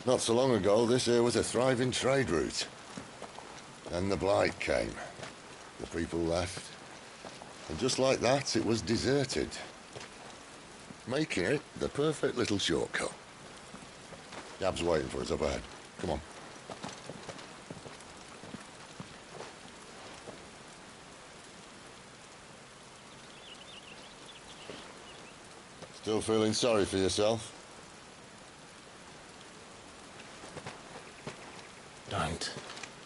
Not so long ago, this here was a thriving trade route. Then the Blight came. The people left. And just like that, it was deserted. Making it the perfect little shortcut. Gab's waiting for us up ahead. Come on. Still feeling sorry for yourself? Don't.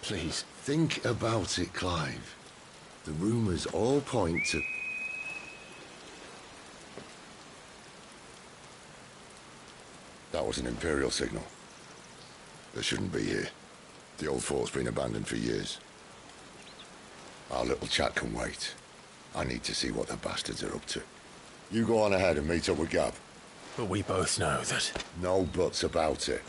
Please. Think about it, Clive. The rumours all point to... That was an Imperial signal. They shouldn't be here. The old fort's been abandoned for years. Our little chat can wait. I need to see what the bastards are up to. You go on ahead and meet up with Gab. But we both know that... No buts about it.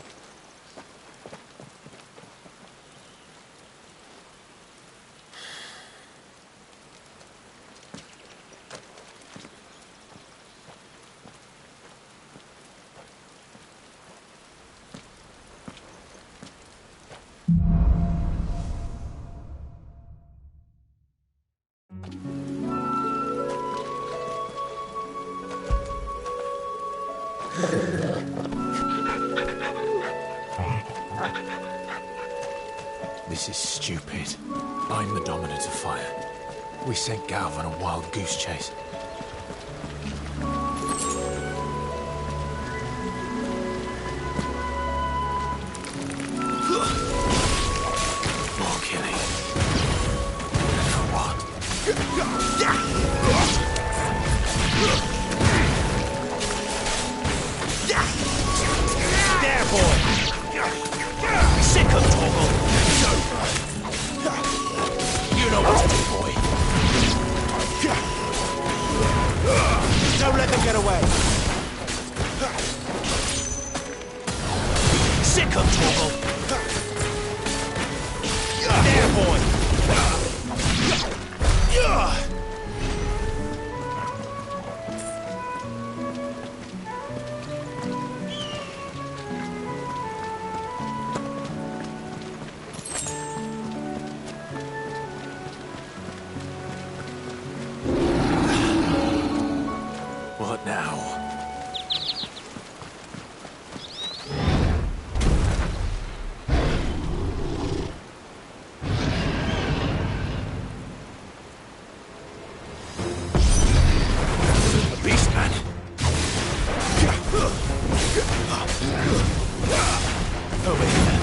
This is stupid. I'm the Dominant of Fire. We sent Galv on a wild goose chase. More killing. For what? There, boy! Sick of Torgal! You know what to do, boy. Don't let them get away. Sick of Torgal! There, boy! What now? Over here.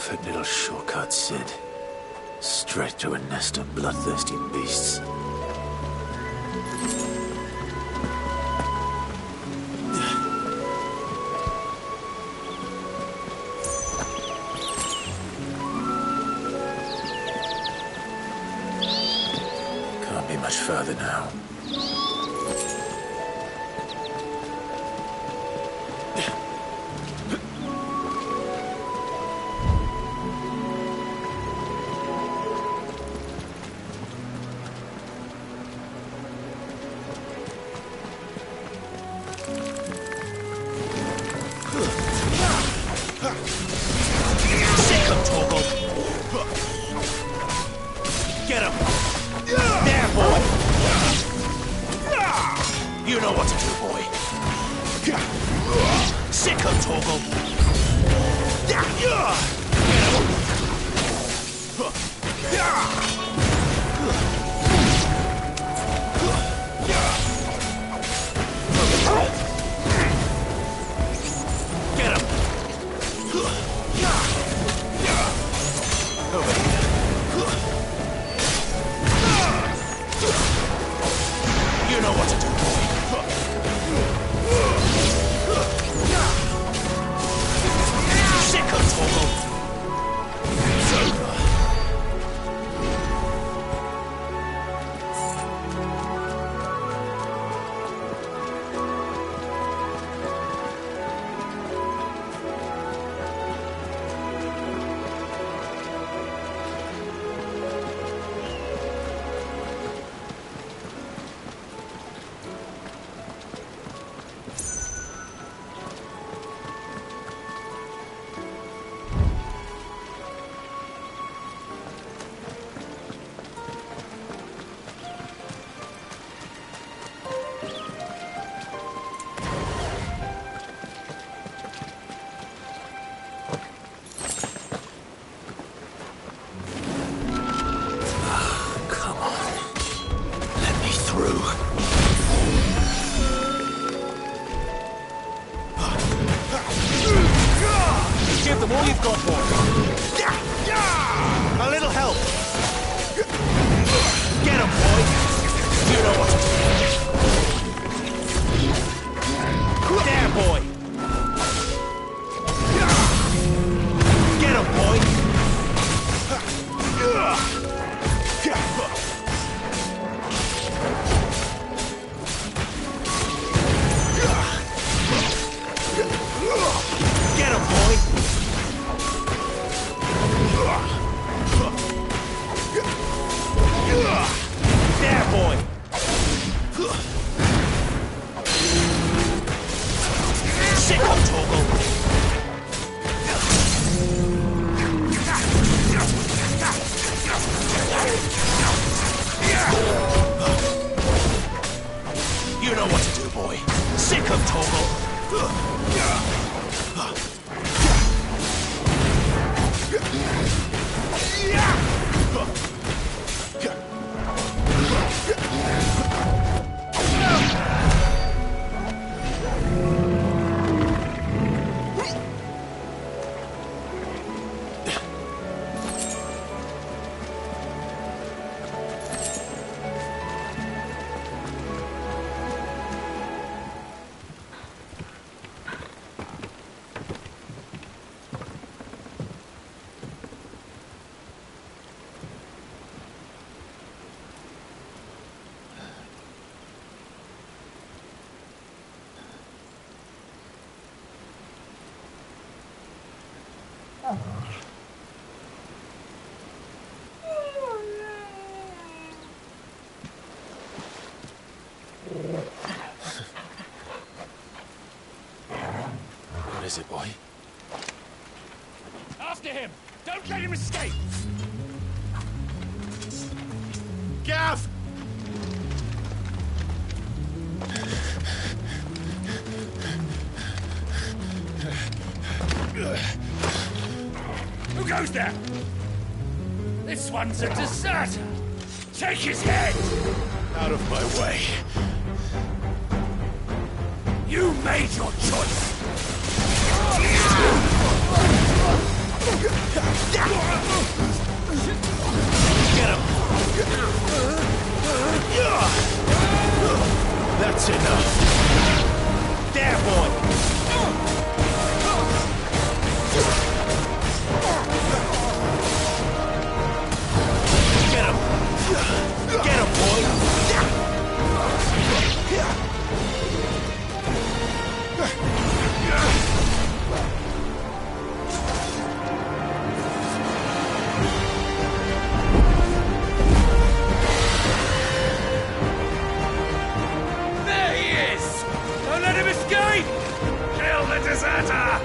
perfect little shortcut, Sid. Straight to a nest of bloodthirsty beasts. Can't be much further now. Get him! There, boy! You know what to do, boy. Sick him, Torgal! Get him! Get him! Over here. You know what to do, boy. Sick of Torgal. It's over. Give them all you've got, boy. A little help. Get him, boy. You know what to do. There, boy. Get him, boy. Get him, boy! There, boy! Sick of Torgal! You know what to do, boy. Sick of Torgal! What is it, boy? After him! Don't let him escape! Gav! Who goes there? This one's a deserter! Take his head! Out of my way. You made your choice! That's enough. There, boy! Get him! Get him, boy! There he is! Don't let him escape! Kill the deserter!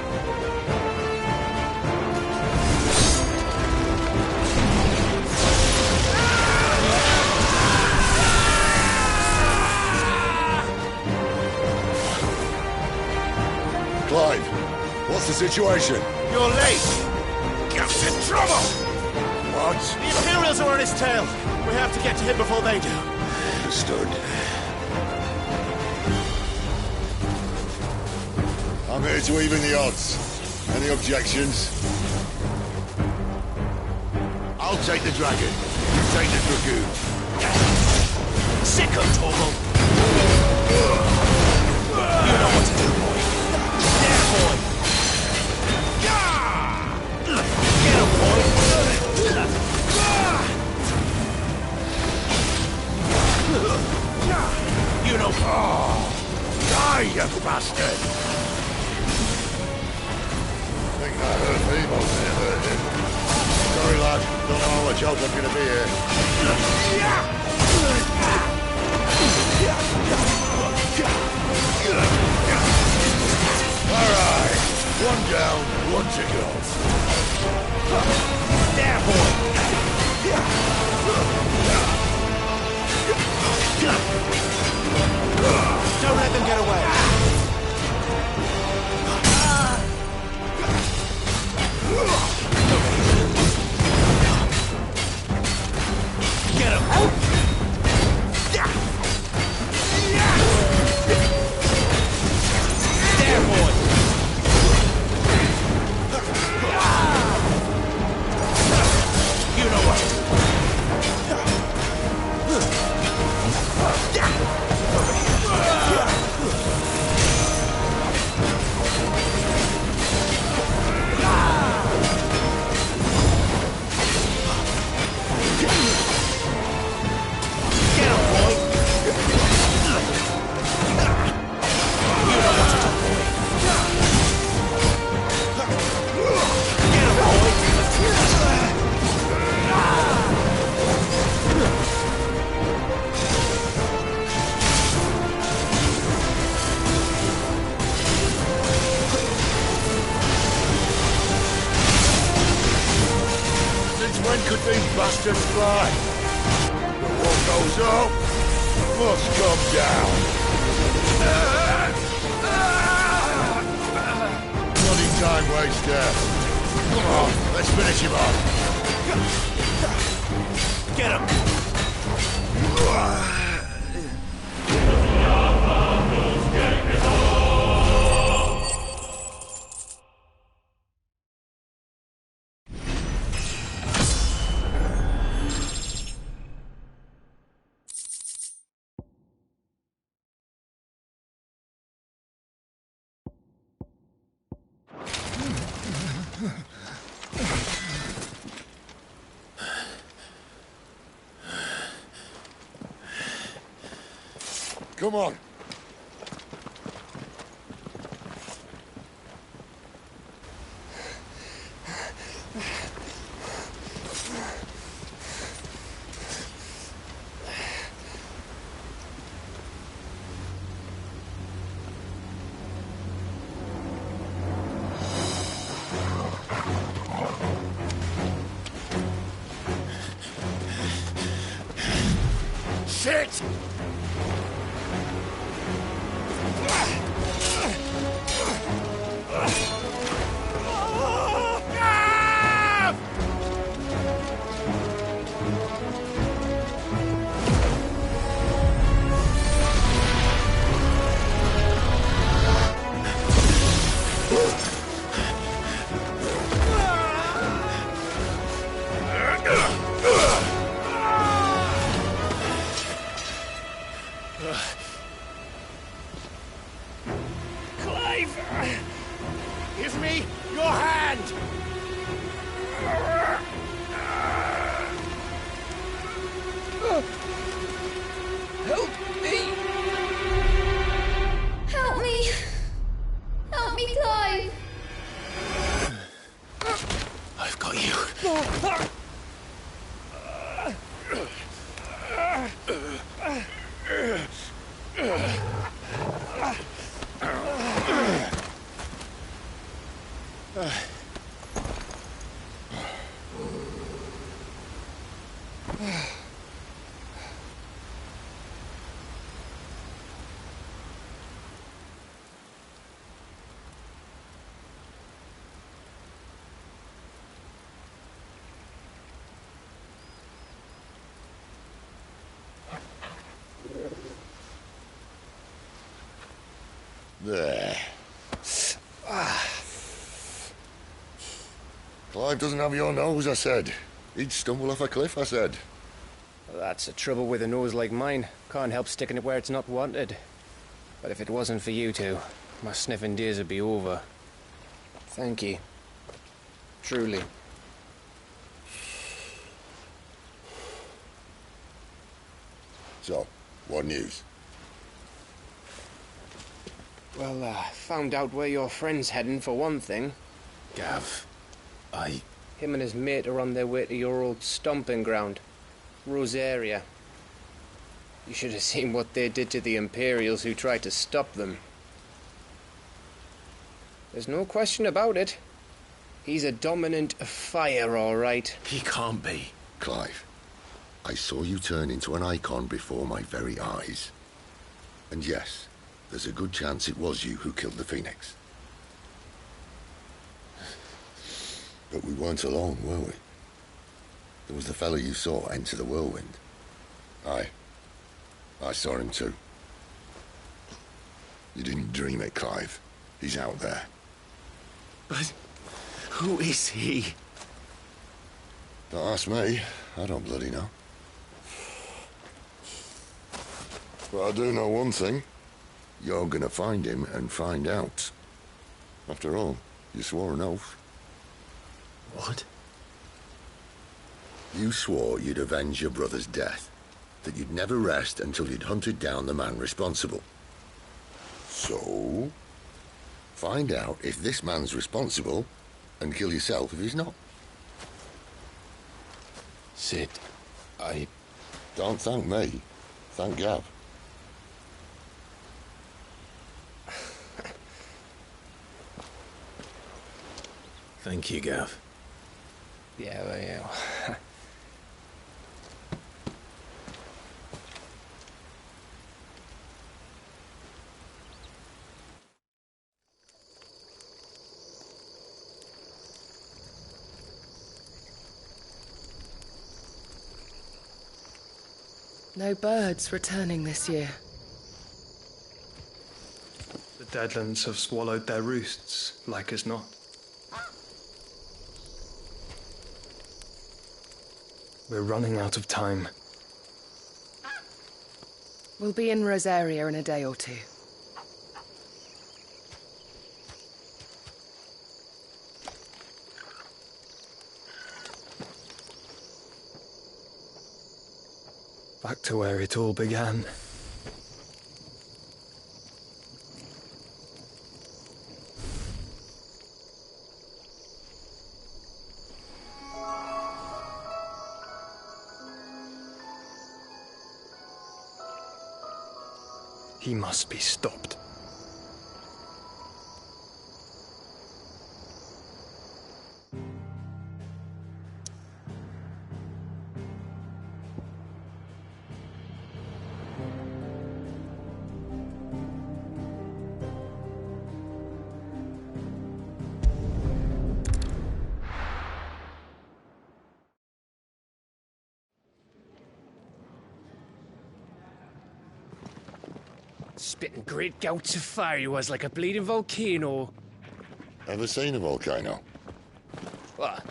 Clive, what's the situation? You're late! Cap's in trouble! What? The Imperials are on his tail. We have to get to him before they do. Understood. I'm here to even the odds. Any objections? I'll take the dragon. You take the dragoon. Sick of Torgal! You know what to do, boy. There, boy! Get him, boy! You know... Die, you bastard! Think that hurt me more than it hurt him. Sorry, lad. Don't know how much help I'm gonna be here. Alright. One down, one to go. There, boy! Don't let them get away! Get him! There, boy! You know what to do. Get him, boy! You know what to do, boy. Get him, boy! Since when could these bastards fly? But what goes up must come down. Bloody time waster. Come on, let's finish him off. Get him! Come on. Shit! Clive! Give me your hand! Help me! Help me! Help me, Clive! I've got you. There. Clive doesn't have your nose, I said. He'd stumble off a cliff, I said. Well, that's the trouble with a nose like mine. Can't help sticking it where it's not wanted. But if it wasn't for you two, my sniffing days would be over. Thank you. Truly. So, what news? Well, found out where your friend's heading, for one thing. Gav, Him and his mate are on their way to your old stomping ground, Rosaria. You should have seen what they did to the Imperials who tried to stop them. There's no question about it. He's a dominant of fire, all right. He can't be. Clive, I saw you turn into an icon before my very eyes. And yes, there's a good chance it was you who killed the Phoenix. But we weren't alone, were we? There was the fellow you saw enter the whirlwind. I saw him too. You didn't dream it, Clive. He's out there. But who is he? Don't ask me. I don't bloody know. But I do know one thing. You're gonna find him and find out. After all, you swore an oath. What? You swore you'd avenge your brother's death. That you'd never rest until you'd hunted down the man responsible. So, find out if this man's responsible and kill yourself if he's not. Sid, Don't thank me. Thank Gav. Thank you, Gav. Yeah, well, yeah. No birds returning this year. The Deadlands have swallowed their roosts, like as not. We're running out of time. We'll be in Rosaria in a day or two. Back to where it all began. He must be stopped. Spitting great gouts of fire he was, like a bleeding volcano. Ever seen a volcano? What?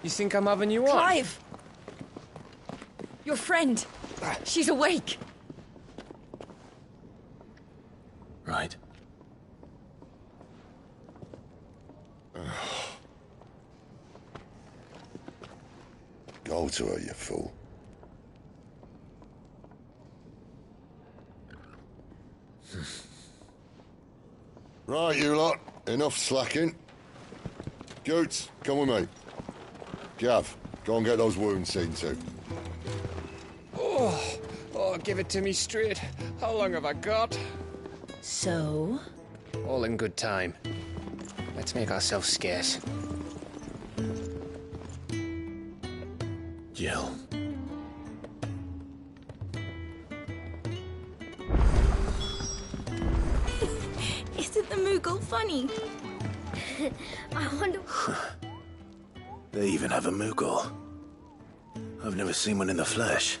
You think I'm having you on? Clive! Your friend! She's awake! right? Go to her, you fool. Right, you lot. Enough slacking. Goots, come with me. Gav, go and get those wounds seen to. Oh, give it to me straight. How long have I got? So? All in good time. Let's make ourselves scarce. Jill. Isn't the Moogle funny? I wonder. They even have a Moogle. I've never seen one in the flesh.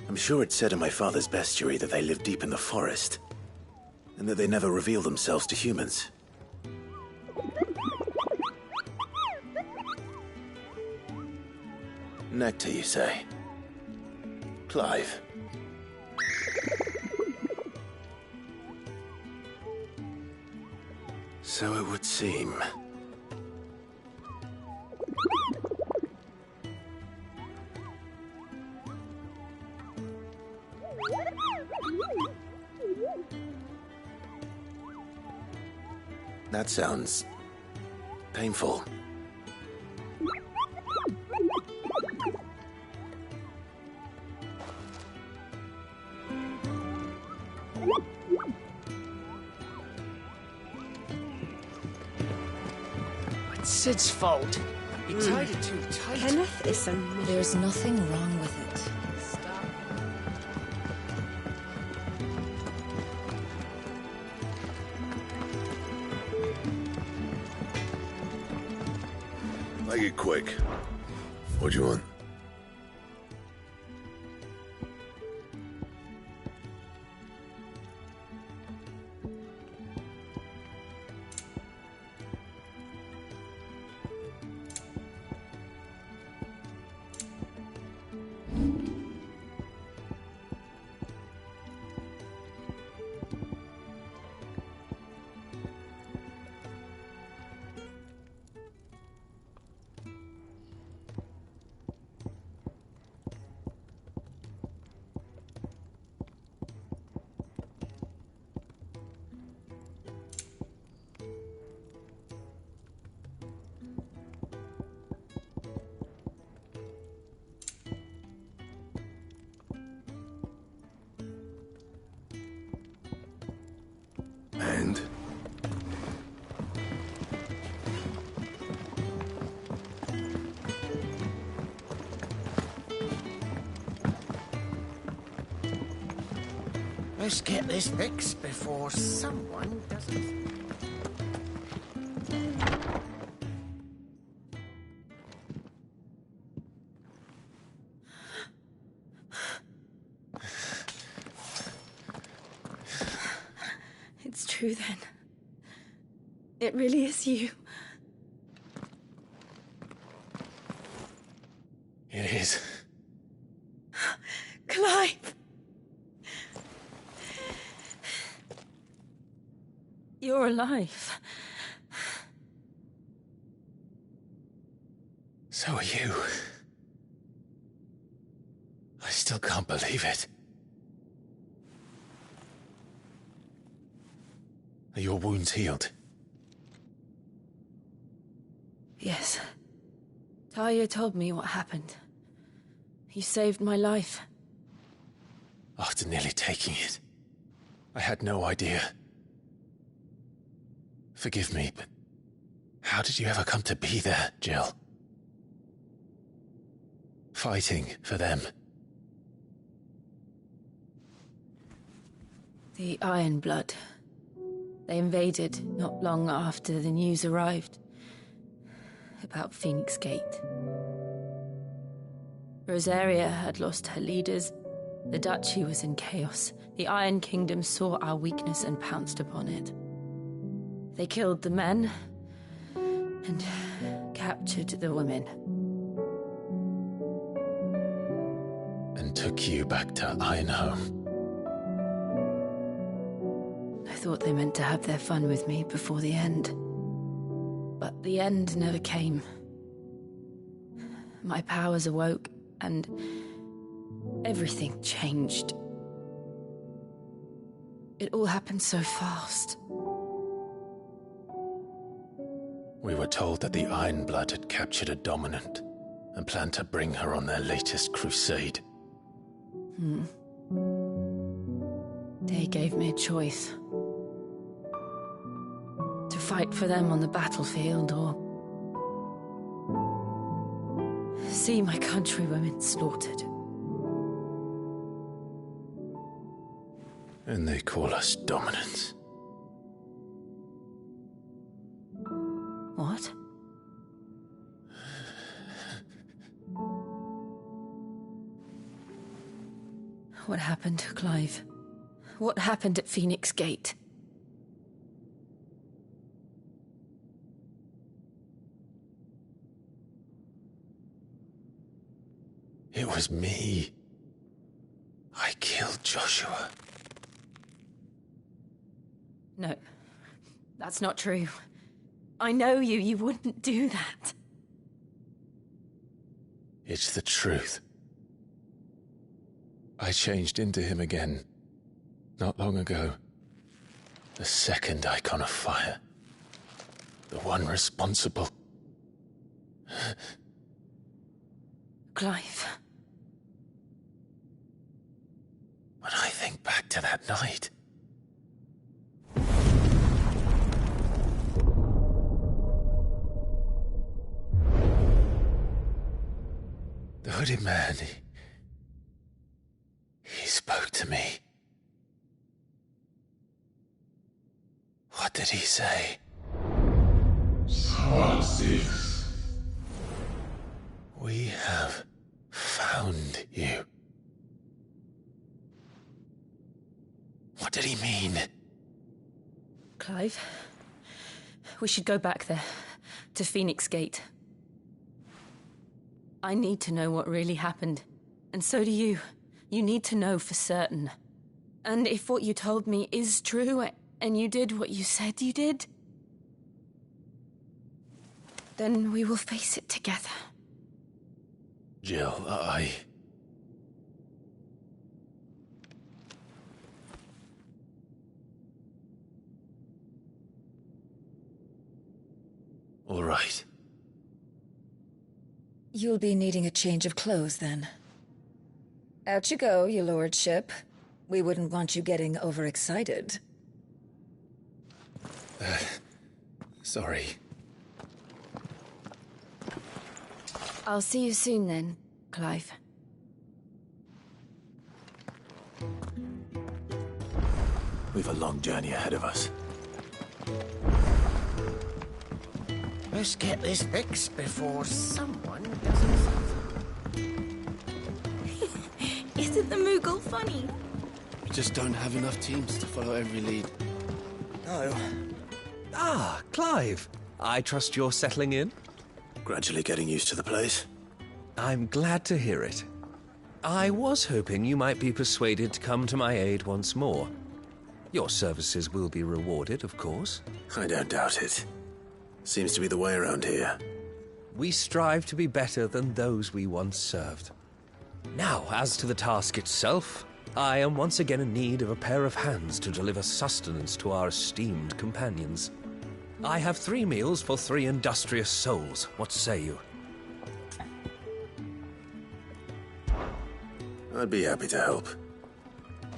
I'm sure it said in my father's bestiary that they live deep in the forest, and that they never reveal themselves to humans. Nectar, you say? Clive. So it would seem. That sounds painful. It's Sid's fault. He tied it too tight. Kenneth is a... There's nothing wrong with it. Stop. Make it quick. What do you want? And? Let's get this fixed before someone doesn't. It's true then. It really is you. It is. Clive! You're alive. So are you. I still can't believe it. Are your wounds healed? Yes. Talia told me what happened. You saved my life. After nearly taking it, I had no idea. Forgive me, but how did you ever come to be there, Jill? Fighting for them. The Iron Blood. They invaded not long after the news arrived about Phoenix Gate. Rosaria had lost her leaders. The Duchy was in chaos. The Iron Kingdom saw our weakness and pounced upon it. They killed the men and captured the women. took you back to Ironhome. I thought they meant to have their fun with me before the end. But the end never came. My powers awoke, and everything changed. It all happened so fast. We were told that the Ironblood had captured a dominant and planned to bring her on their latest crusade. They gave me a choice. To fight for them on the battlefield, or see my countrywomen slaughtered. And they call us dominants. What? What happened, Clive? What happened at Phoenix Gate? It was me. I killed Joshua. No, that's not true. I know you. You wouldn't do that. It's the truth. I changed into him again, not long ago. The second icon of fire. The one responsible. Clive. When I think back to that night... The hooded man, he spoke to me. What did he say? Francis. We have found you. What did he mean? Clive, we should go back there, to Phoenix Gate. I need to know what really happened, and so do you. You need to know for certain. And if what you told me is true, and you did what you said you did, then we will face it together. Jill, All right. You'll be needing a change of clothes, then. Out you go, your lordship. We wouldn't want you getting overexcited. Sorry. I'll see you soon then, Clive. We've a long journey ahead of us. Let's get this fixed before someone doesn't something. Isn't the Moogle funny? We just don't have enough teams to follow every lead. No. Ah, Clive. I trust you're settling in? Gradually getting used to the place. I'm glad to hear it. I was hoping you might be persuaded to come to my aid once more. Your services will be rewarded, of course. I don't doubt it. Seems to be the way around here. We strive to be better than those we once served. Now, as to the task itself, I am once again in need of a pair of hands to deliver sustenance to our esteemed companions. I have 3 meals for 3 industrious souls. What say you? I'd be happy to help.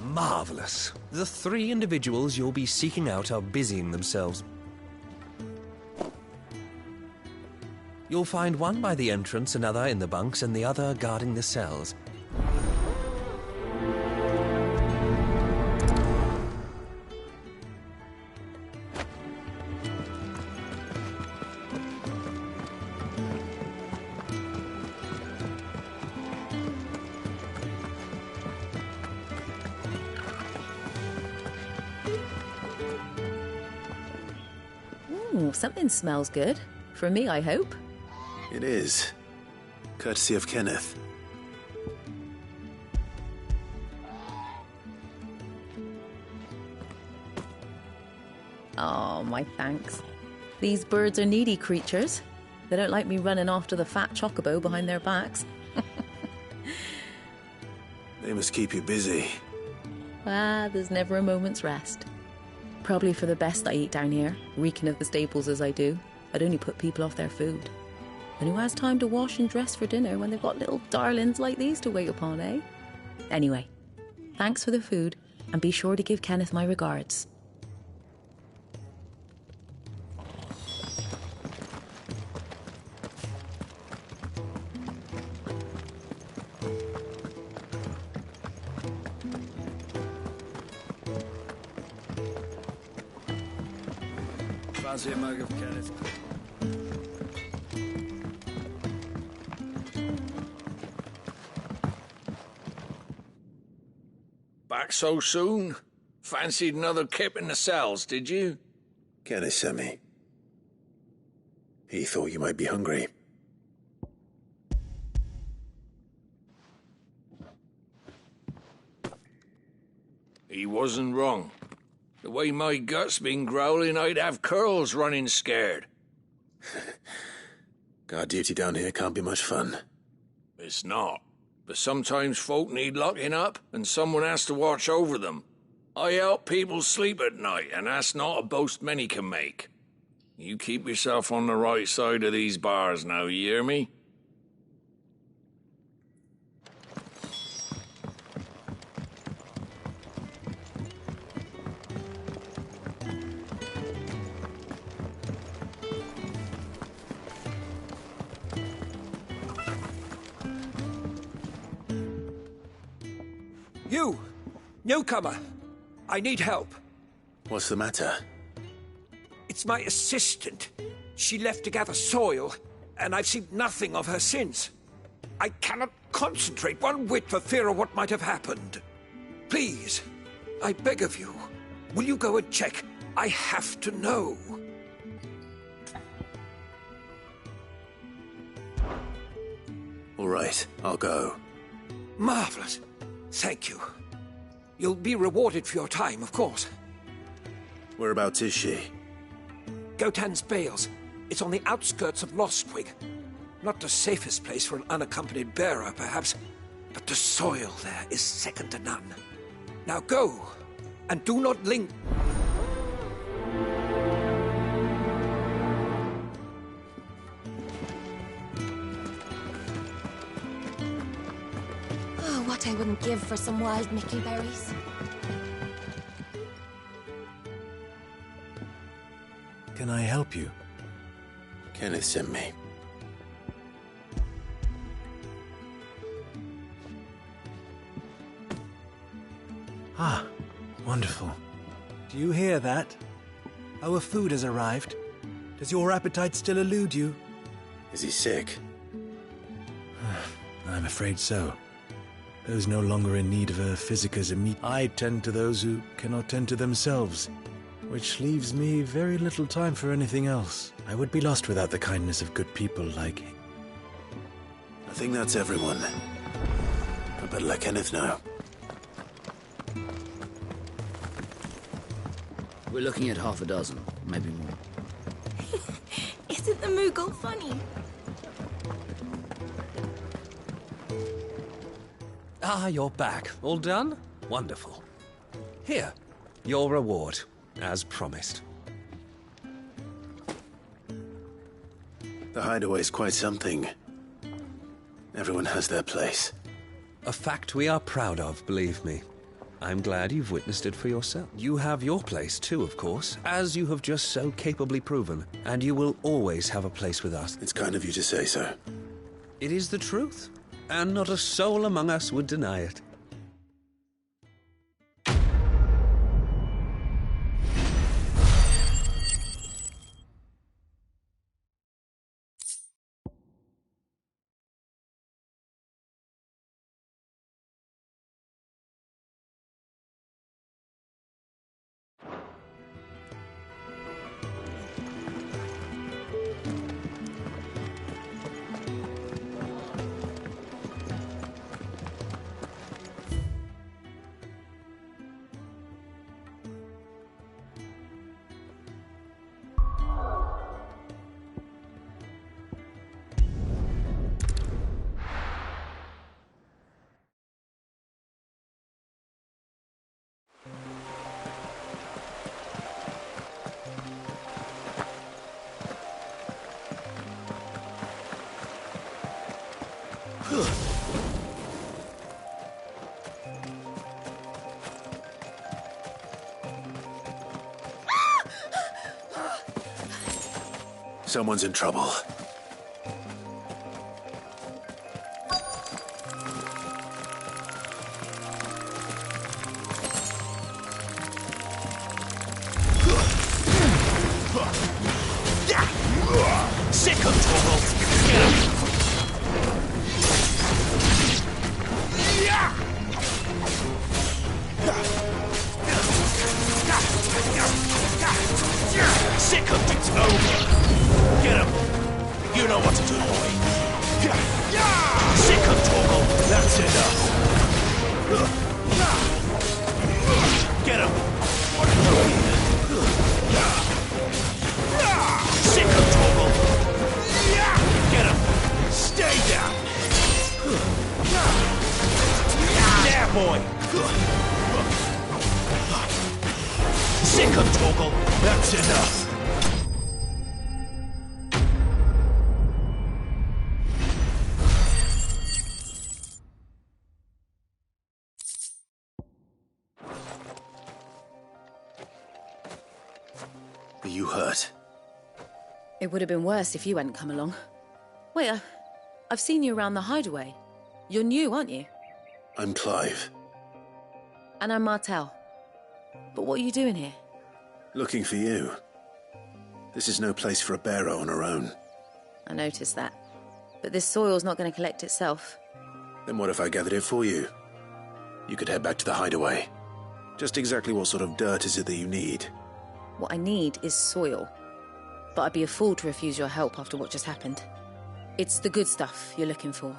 Marvelous. The 3 individuals you'll be seeking out are busying themselves. You'll find one by the entrance, another in the bunks, and the other guarding the cells. Ooh, something smells good. For me, I hope. It is. Courtesy of Kenneth. Oh, my thanks. These birds are needy creatures. They don't like me running after the fat chocobo behind their backs. They must keep you busy. There's never a moment's rest. Probably for the best I eat down here, reeking of the staples as I do. I'd only put people off their food. And who has time to wash and dress for dinner when they've got little darlings like these to wait upon, eh? Anyway, thanks for the food, and be sure to give Kenneth my regards. Fancy a mug of Kenneth? Back so soon? Fancied another kip in the cells, did you? Kenneth sent me. He thought you might be hungry. He wasn't wrong. The way my gut's been growling, I'd have curls running scared. Guard duty down here can't be much fun. It's not. But sometimes folk need locking up, and someone has to watch over them. I help people sleep at night, and that's not a boast many can make. You keep yourself on the right side of these bars now, you hear me? You! Newcomer! I need help. What's the matter? It's my assistant. She left to gather soil, and I've seen nothing of her since. I cannot concentrate one whit for fear of what might have happened. Please, I beg of you, will you go and check? I have to know. All right, I'll go. Marvelous. Thank you. You'll be rewarded for your time, of course. Whereabouts is she? Gotan's Bales. It's on the outskirts of Lostwig. Not the safest place for an unaccompanied bearer, perhaps, but the soil there is second to none. Now go, and do not linger. Oh, what I wouldn't give for some wild mickleberries. Can I help you? Kenneth sent me. Ah, wonderful. Do you hear that? Our food has arrived. Does your appetite still elude you? Is he sick? I'm afraid so. Those no longer in need of a physicus immediate. I tend to those who cannot tend to themselves, which leaves me very little time for anything else. I would be lost without the kindness of good people like... I think that's everyone. I better let Kenneth know. We're looking at half a dozen, maybe more. Isn't the Moogle funny? Ah, you're back. All done? Wonderful. Here, your reward, as promised. The hideaway's quite something. Everyone has their place. A fact we are proud of, believe me. I'm glad you've witnessed it for yourself. You have your place too, of course, as you have just so capably proven, and you will always have a place with us. It's kind of you to say so. It is the truth, and not a soul among us would deny it. Someone's in trouble. Sick of Torgal! Get him! Sick of it's over! Get him! You know what to do, boy! Sick of Torgal! That's enough! Get him! Sick of Torgal! Get him! Stay down! There, boy! Sick of Torgal! That's enough! Are you hurt? It would have been worse if you hadn't come along. Wait, I've seen you around the hideaway. You're new, aren't you? I'm Clive. And I'm Martel. But what are you doing here? Looking for you. This is no place for a bearer on her own. I noticed that. But this soil's not going to collect itself. Then what if I gathered it for you? You could head back to the hideaway. Just exactly what sort of dirt is it that you need? What I need is soil. But I'd be a fool to refuse your help after what just happened. It's the good stuff you're looking for.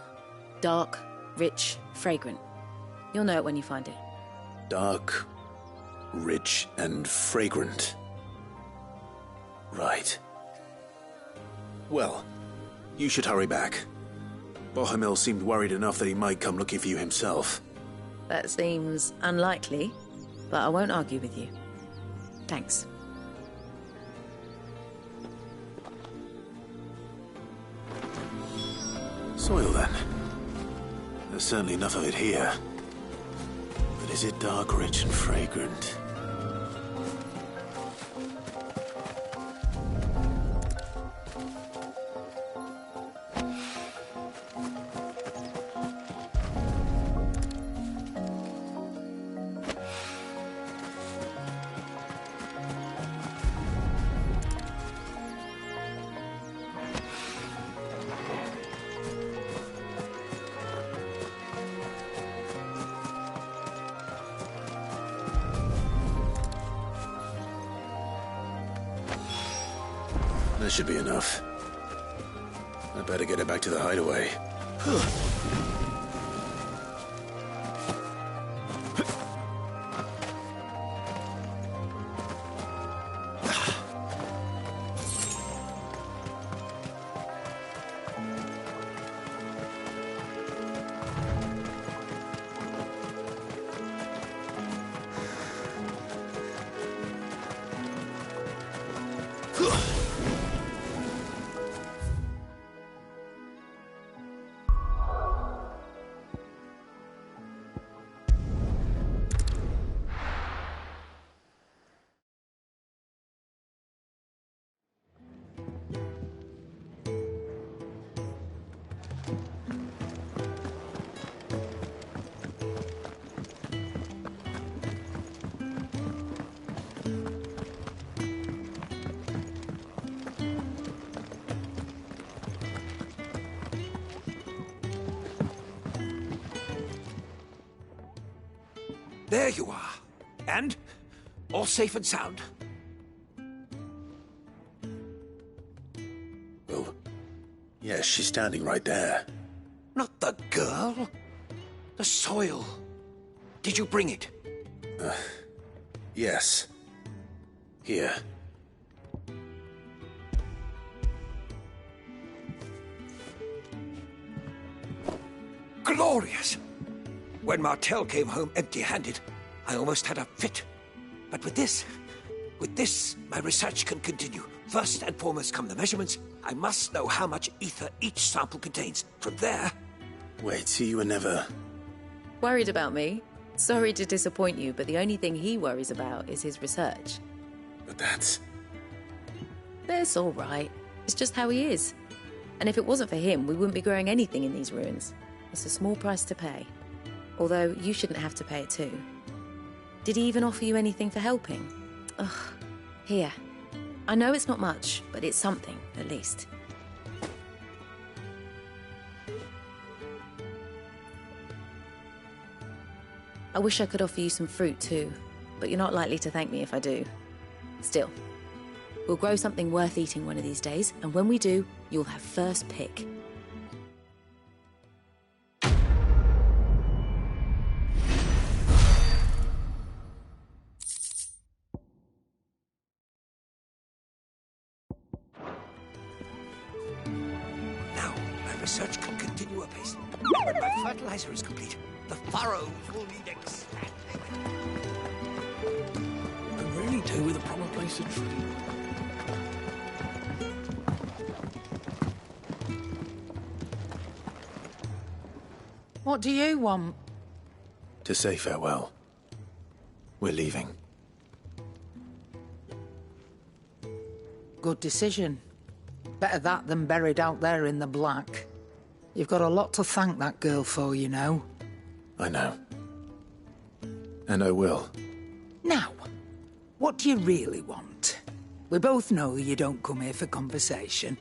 Dark, rich, fragrant. You'll know it when you find it. Dark, rich, and fragrant. Right. Well, you should hurry back. Bohemil seemed worried enough that he might come looking for you himself. That seems unlikely, but I won't argue with you. Thanks. Soil, then. There's certainly enough of it here. But is it dark, rich, and fragrant? That should be enough. I better get it back to the hideaway. There you are. And? All safe and sound? Well, yes, she's standing right there. Not the girl. The soil. Did you bring it? Yes. Here. Glorious! When Martel came home empty-handed, I almost had a fit. But with this, my research can continue. First and foremost come the measurements. I must know how much ether each sample contains. From there, Wait, so you were never... Worried about me? Sorry to disappoint you, but the only thing he worries about is his research. But that's... That's all right. It's just how he is. And if it wasn't for him, we wouldn't be growing anything in these ruins. It's a small price to pay. Although, you shouldn't have to pay it too. Did he even offer you anything for helping? Ugh. Here. I know it's not much, but it's something, at least. I wish I could offer you some fruit too, but you're not likely to thank me if I do. Still, we'll grow something worth eating one of these days, and when we do, you'll have first pick. Now, my research can continue apace. When my fertilizer is complete, the furrows will need expanding. I really do with a proper place to tree. What do you want? To say farewell. We're leaving. Good decision. Better that than buried out there in the black. You've got a lot to thank that girl for, you know. I know. And I will. Now, what do you really want? We both know you don't come here for conversation.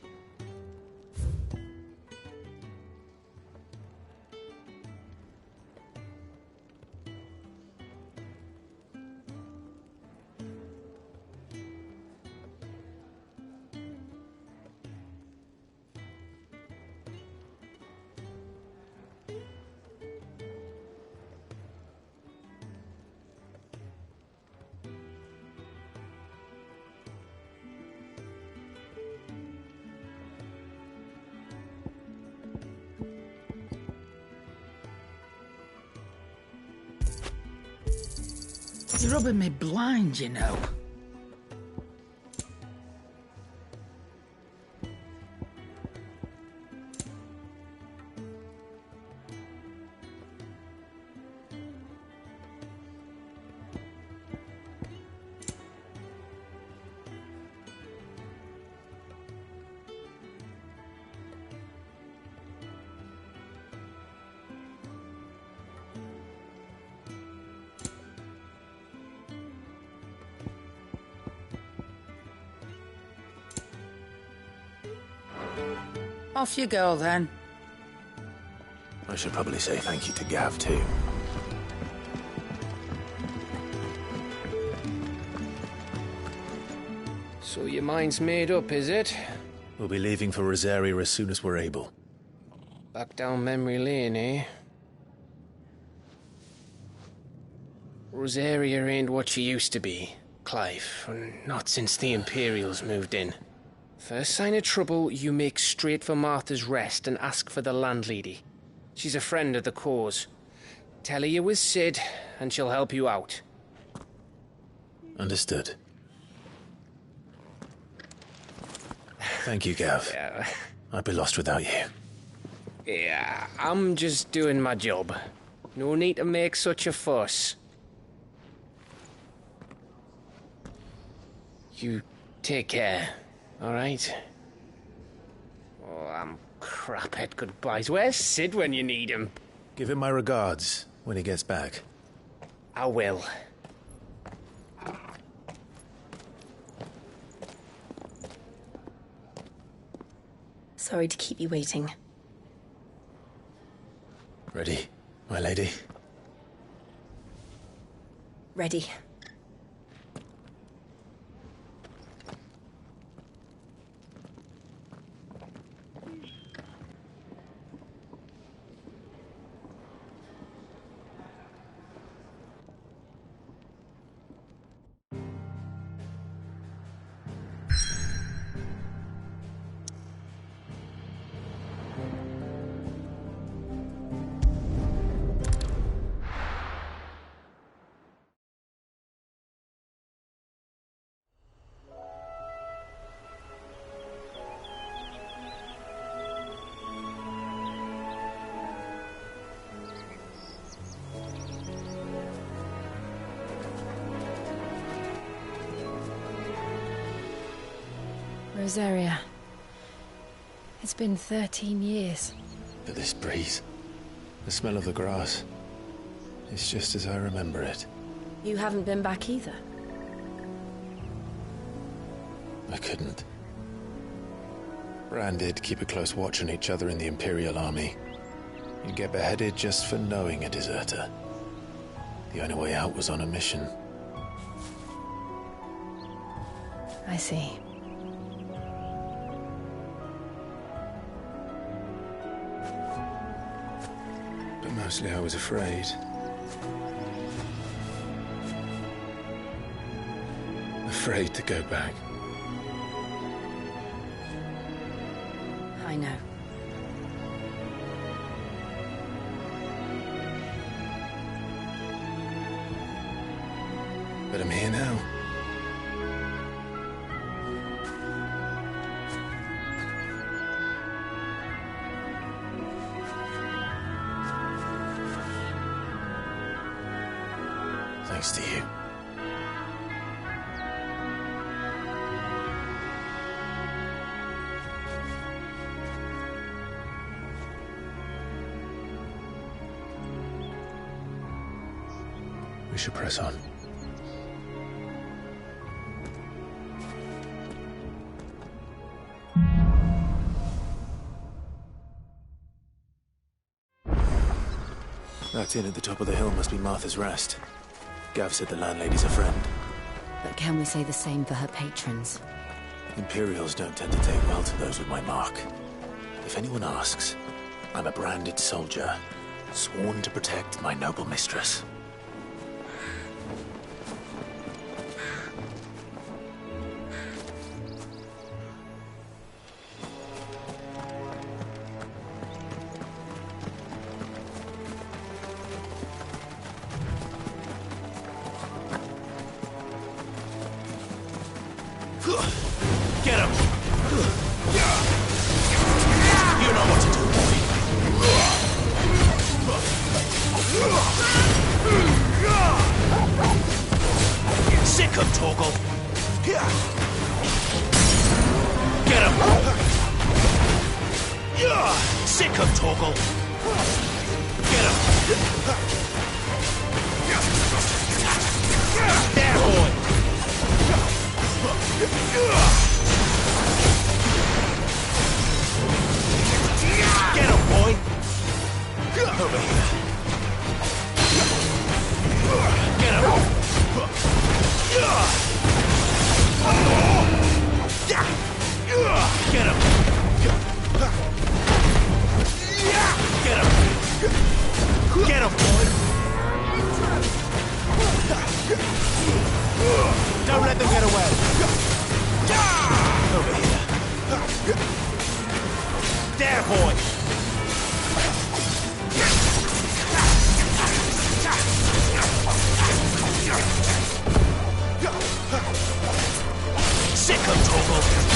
You're rubbing me blind, you know. Off you go, then. I should probably say thank you to Gav, too. So your mind's made up, is it? We'll be leaving for Rosaria as soon as we're able. Back down memory lane, eh? Rosaria ain't what she used to be, Clive. Not since the Imperials moved in. First sign of trouble, you make straight for Martha's Rest and ask for the landlady. She's a friend of the cause. Tell her you was Sid, and she'll help you out. Understood. Thank you, Gav. Yeah. I'd be lost without you. Yeah, I'm just doing my job. No need to make such a fuss. You take care. All right. Oh, I'm crap at goodbyes. Where's Sid when you need him? Give him my regards when he gets back. I will. Sorry to keep you waiting. Ready, my lady? Ready. Rosaria. It's been 13 years. But this breeze, the smell of the grass, it's just as I remember it. You haven't been back either. I couldn't. Bran did keep a close watch on each other in the Imperial Army. You'd get beheaded just for knowing a deserter. The only way out was on a mission. I see. But mostly I was afraid. Afraid to go back. I know. But I'm here now. Thanks to you. We should press on. That inn at the top of the hill must be Martha's Rest. Gav said the landlady's a friend. But can we say the same for her patrons? Imperials don't tend to take well to those with my mark. If anyone asks, I'm a branded soldier, sworn to protect my noble mistress. Get him! You know what to do, boy. Sick of Torgal. Get him! Sick of Torgal. Get him! There, boy! Get him, boy! Over here. Get him! Get him! Get him! Get him, boy! Don't let them get away! Over here. There, boy! Sick of Torgal! Over here.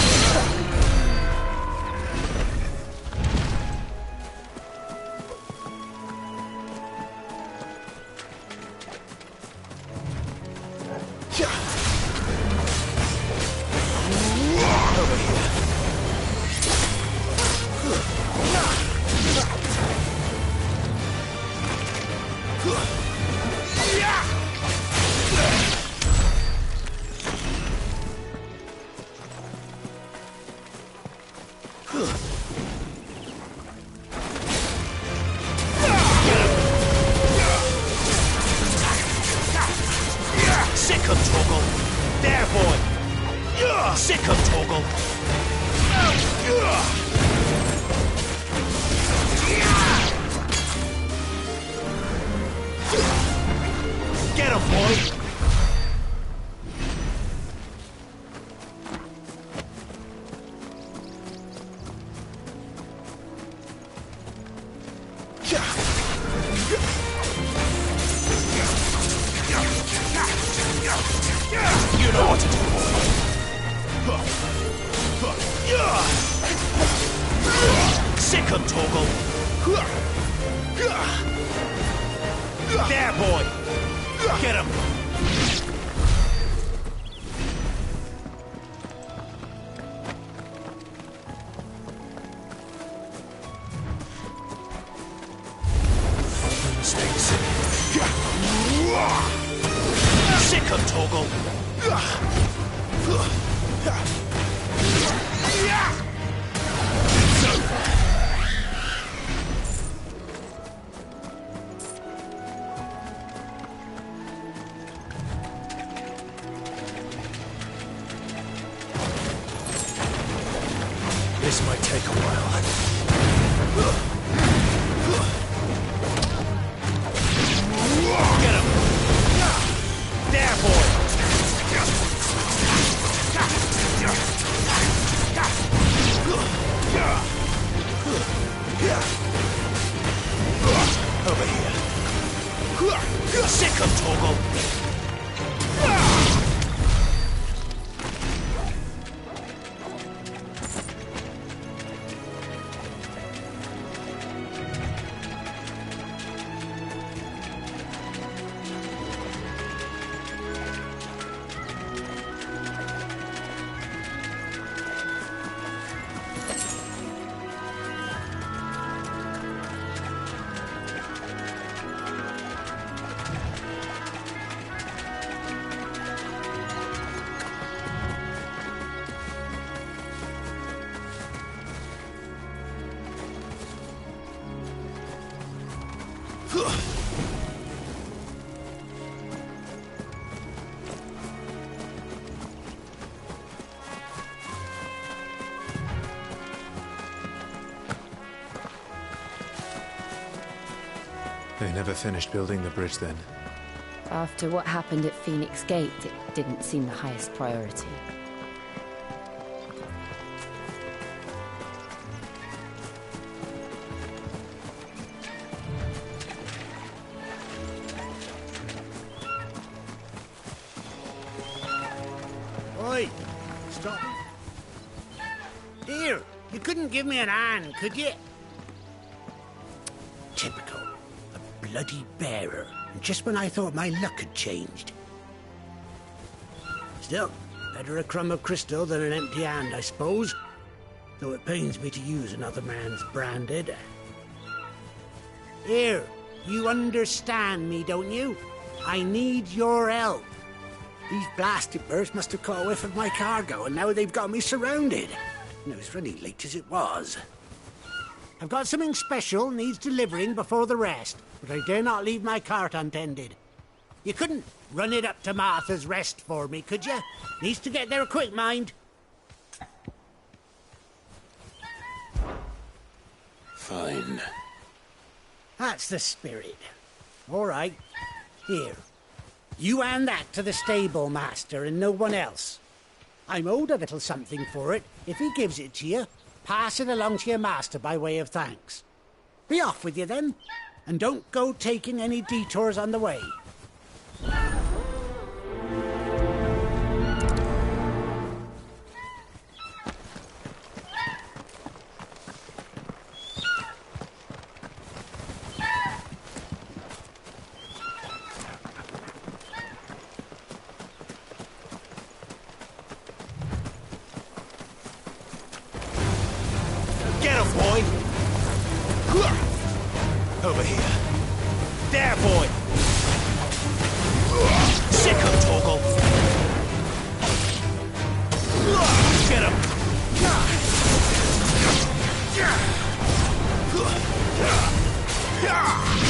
Sick of Torgal! There, boy! Sick of Torgal! Get him, boy! You know what to do, boy. Sick of Torgal. There, boy. Get him. Sick 'em, Torgal. This might take a while. Get him! There, boy! Over here. Sick 'em, Torgal! They never finished building the bridge then. After what happened at Phoenix Gate, it didn't seem the highest priority. Oi! Stop. Here, you couldn't give me an hand, could you? Typical. A bloody bearer. And just when I thought my luck had changed. Still, better a crumb of crystal than an empty hand, I suppose. Though it pains me to use another man's branded. Here, you understand me, don't you? I need your help. These blasted birds must have caught a whiff of my cargo, and now they've got me surrounded. And it was running late as it was. I've got something special needs delivering before the rest, but I dare not leave my cart untended. You couldn't run it up to Martha's Rest for me, could you? Needs to get there quick, mind. Fine. That's the spirit. All right. Here. You hand that to the stable master and no one else. I'm owed a little something for it. If he gives it to you, pass it along to your master by way of thanks. Be off with you then, and don't go taking any detours on the way. Get him, boy! Over here. There, boy! Sick 'em, Torgal! Get him!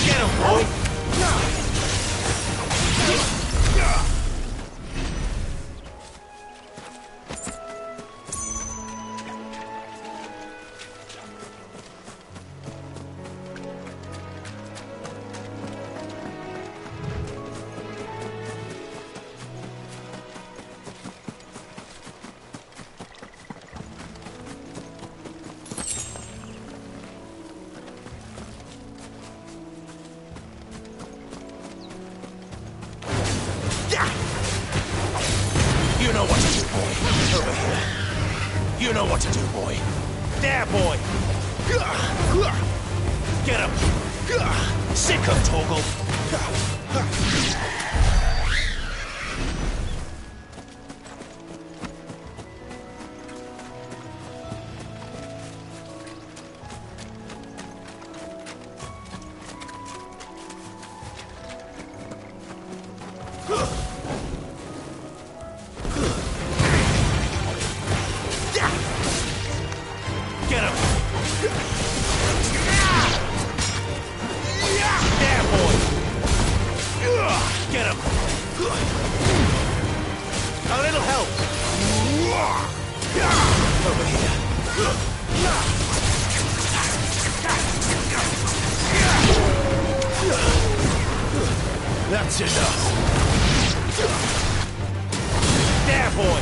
Get him, boy! You know what to do, boy. Over here. You know what to do, boy. There, boy. Get him. Sick 'em, Torgal. That's enough. There, boy!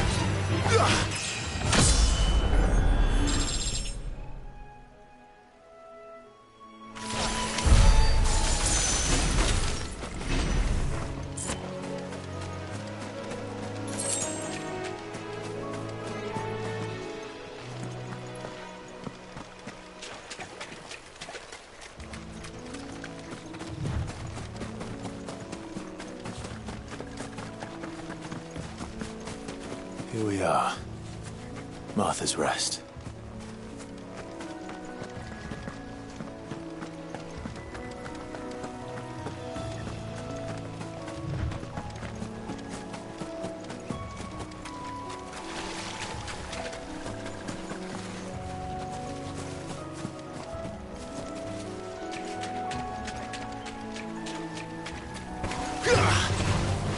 Here we are. Martha's Rest.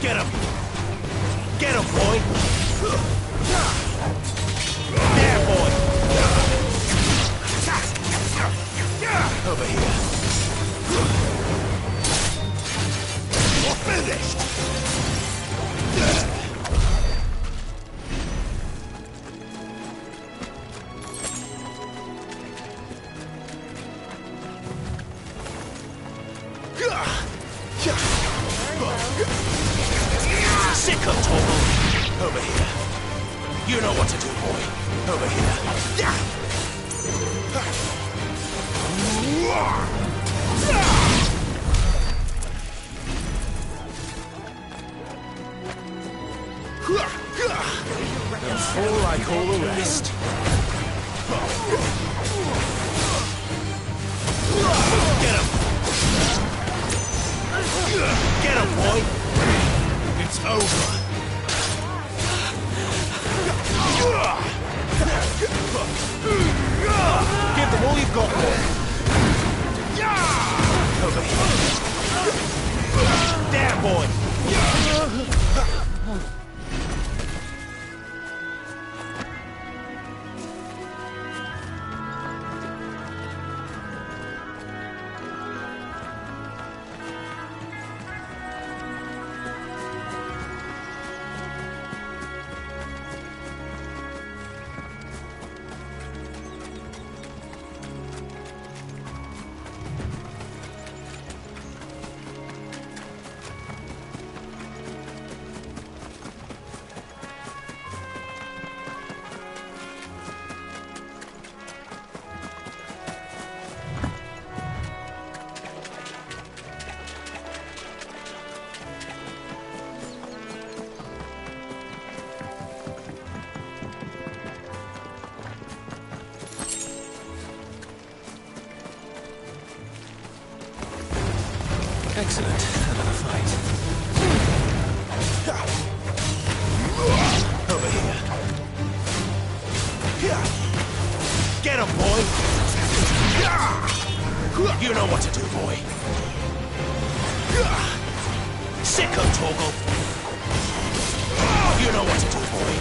Get him! Get him, boy! There, boy! Over here. You're finished! Sick of Torgal! Over here. You know what to do, boy. Over here. And fall like all the rest. Get him! Get him, boy! It's over. Give them all you've got, boy. Over here. There, boy. Excellent. Another fight. Over here. Get him, boy! You know what to do, boy. Sick of Torgal! You know what to do, boy.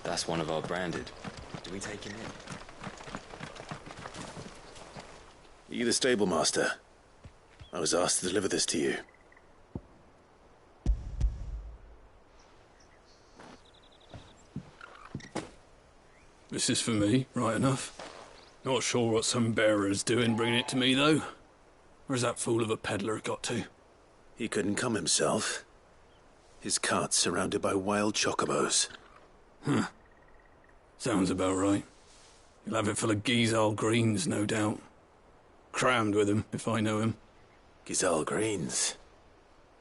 That's one of our branded. Do we take him in? Are you the stable master? I was asked to deliver this to you. This is for me, right enough. Not sure what some bearer's doing bringing it to me, though. Where's that fool of a peddler got to? He couldn't come himself. His cart's surrounded by wild chocobos. Huh. Sounds about right. He'll have it full of Gizal greens, no doubt. Crammed with him, if I know him. Gizal greens?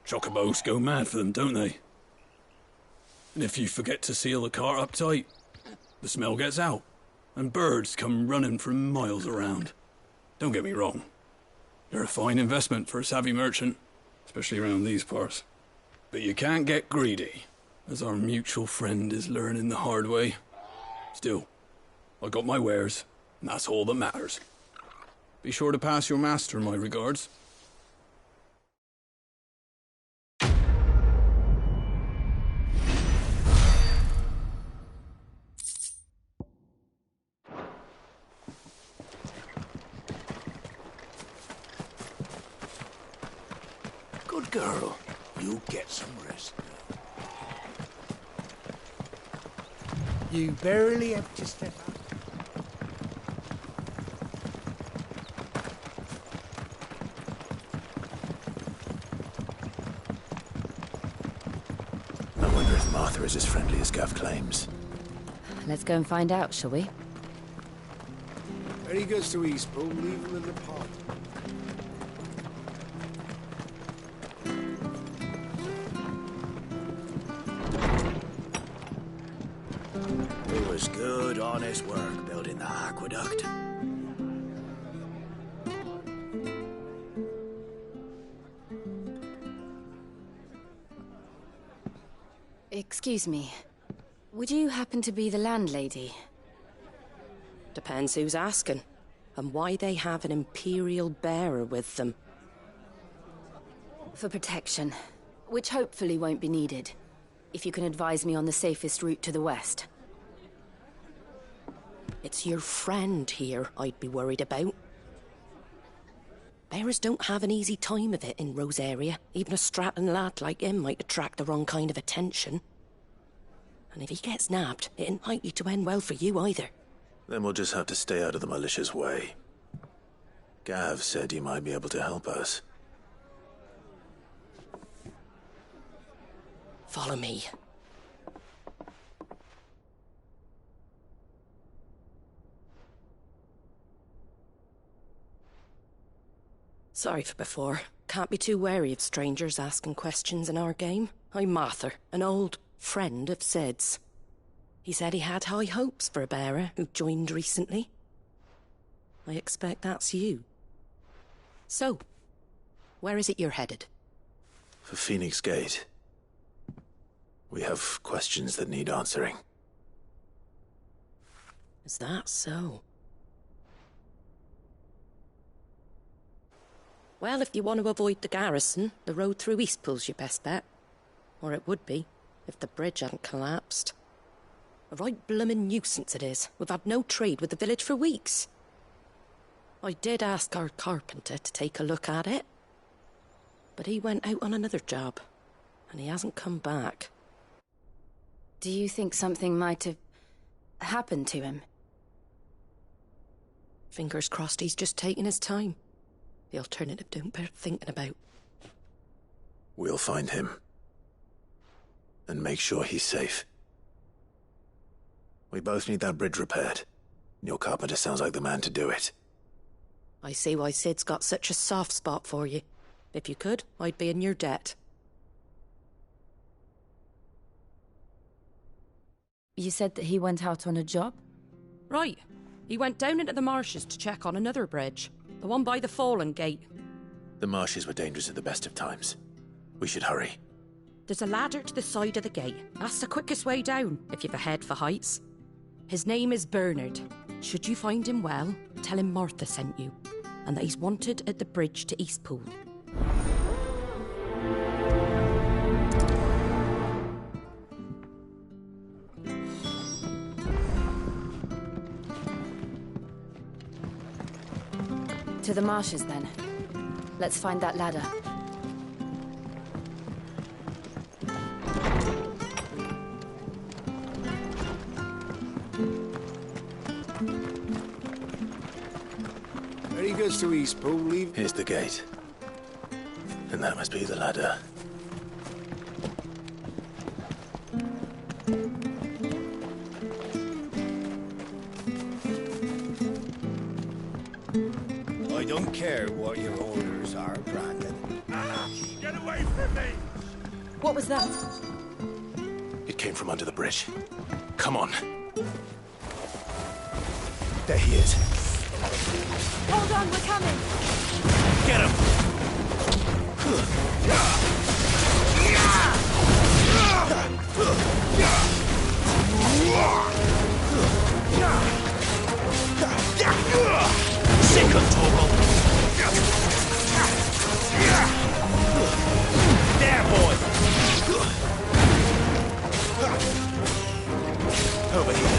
Chocobos go mad for them, don't they? And if you forget to seal the cart up tight, the smell gets out, and birds come running from miles around. Don't get me wrong. They're a fine investment for a savvy merchant, especially around these parts. But you can't get greedy, as our mutual friend is learning the hard way. Still, I got my wares, and that's all that matters. Be sure to pass your master my regards. Good girl. You get some rest now. You barely have to step out. I wonder if Martha is as friendly as Gav claims. Let's go and find out, shall we? When he goes to Eastpool, leave him in the pot. It was good, honest work building the aqueduct. Excuse me. Would you happen to be the landlady? Depends who's asking, and why they have an Imperial bearer with them. For protection, which hopefully won't be needed. If you can advise me on the safest route to the west. It's your friend here I'd be worried about. Bearers don't have an easy time of it in Rosaria. Even a Stratton lad like him might attract the wrong kind of attention. And if he gets nabbed, it ain't likely to end well for you either. Then we'll just have to stay out of the malicious way. Gav said he might be able to help us. Follow me. Sorry for before. Can't be too wary of strangers asking questions in our game. I'm Martha, an old friend of Sid's. He said he had high hopes for a bearer who joined recently. I expect that's you. So, where is it you're headed? For Phoenix Gate. We have questions that need answering. Is that so? Well, if you want to avoid the garrison, the road through Eastpool's your best bet. Or it would be, if the bridge hadn't collapsed. A right bloomin' nuisance it is. We've had no trade with the village for weeks. I did ask our carpenter to take a look at it. But he went out on another job, and he hasn't come back. Do you think something might have happened to him? Fingers crossed he's just taking his time. The alternative don't bear thinking about. We'll find him. And make sure he's safe. We both need that bridge repaired. Your carpenter sounds like the man to do it. I see why Sid's got such a soft spot for you. If you could, I'd be in your debt. You said that he went out on a job? Right. He went down into the marshes to check on another bridge. The one by the Fallen Gate. The marshes were dangerous at the best of times. We should hurry. There's a ladder to the side of the gate. That's the quickest way down, if you've a head for heights. His name is Bernard. Should you find him well, tell him Martha sent you, and that he's wanted at the bridge to Eastpool. To the marshes, then. Let's find that ladder. When he gets to Eastpool, leave... Here's the gate. And that must be the ladder. I don't care what your orders are, Brandon. Get away from me! What was that? It came from under the bridge. Come on. There he is. Hold on, we're coming! Get him! Sick of Torgal! There, boy! Over here.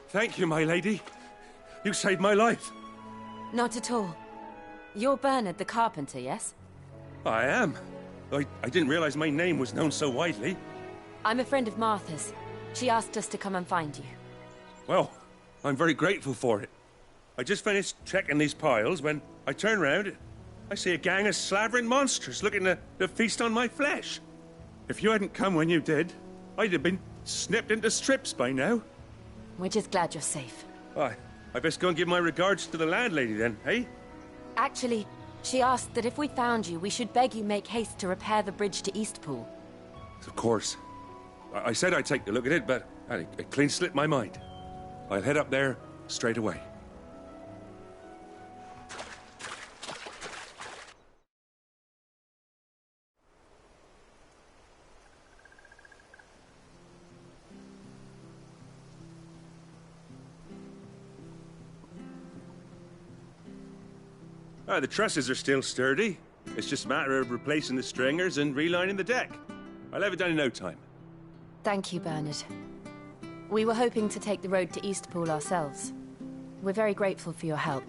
Thank you, my lady. You saved my life. Not at all. You're Bernard the carpenter, yes? I am. I didn't realize my name was known so widely. I'm a friend of Martha's. She asked us to come and find you. Well, I'm very grateful for it. I just finished checking these piles when I turn round. I see a gang of slavering monsters looking to feast on my flesh. If you hadn't come when you did, I'd have been snipped into strips by now. We're just glad you're safe. Why, I best go and give my regards to the landlady then, eh? Actually, she asked that if we found you, we should beg you make haste to repair the bridge to Eastpool. Of course. I said I'd take a look at it, but it clean slipped my mind. I'll head up there straight away. The trusses are still sturdy. It's just a matter of replacing the stringers and relining the deck. I'll have it done in no time. Thank you, Bernard. We were hoping to take the road to Eastpool ourselves. We're very grateful for your help.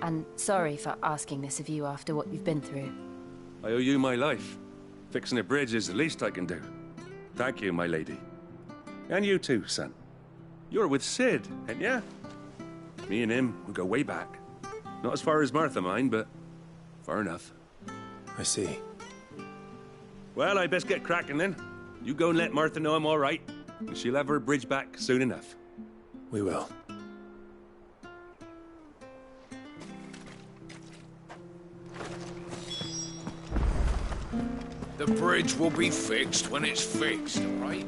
And sorry for asking this of you after what you've been through. I owe you my life. Fixing a bridge is the least I can do. Thank you, my lady. And you too, son. You're with Sid, ain't ya? Me and him, we go way back. Not as far as Martha, mind, but far enough. I see. Well, I best get cracking then. You go and let Martha know I'm all right, and she'll have her bridge back soon enough. We will. The bridge will be fixed when it's fixed, all right?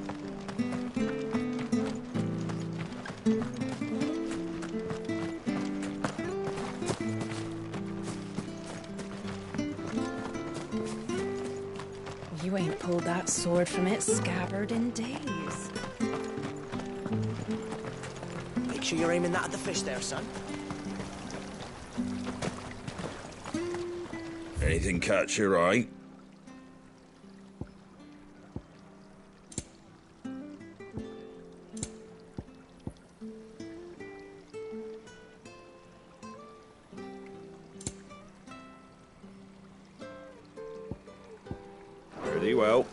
You ain't pulled that sword from its scabbard in days. Make sure you're aiming that at the fish there, son. Anything catch your eye? Pretty well.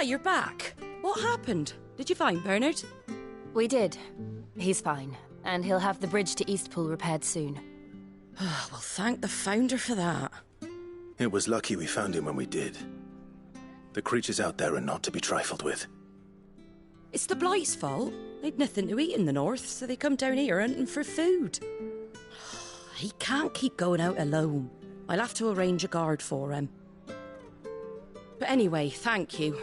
Ah, you're back. What happened? Did you find Bernard? We did. He's fine, and he'll have the bridge to Eastpool repaired soon. Well, thank the Founder for that. It was lucky we found him when we did. The creatures out there are not to be trifled with. It's the Blight's fault. They'd nothing to eat in the north, so they come down here hunting for food. He can't keep going out alone. I'll have to arrange a guard for him. But anyway, thank you.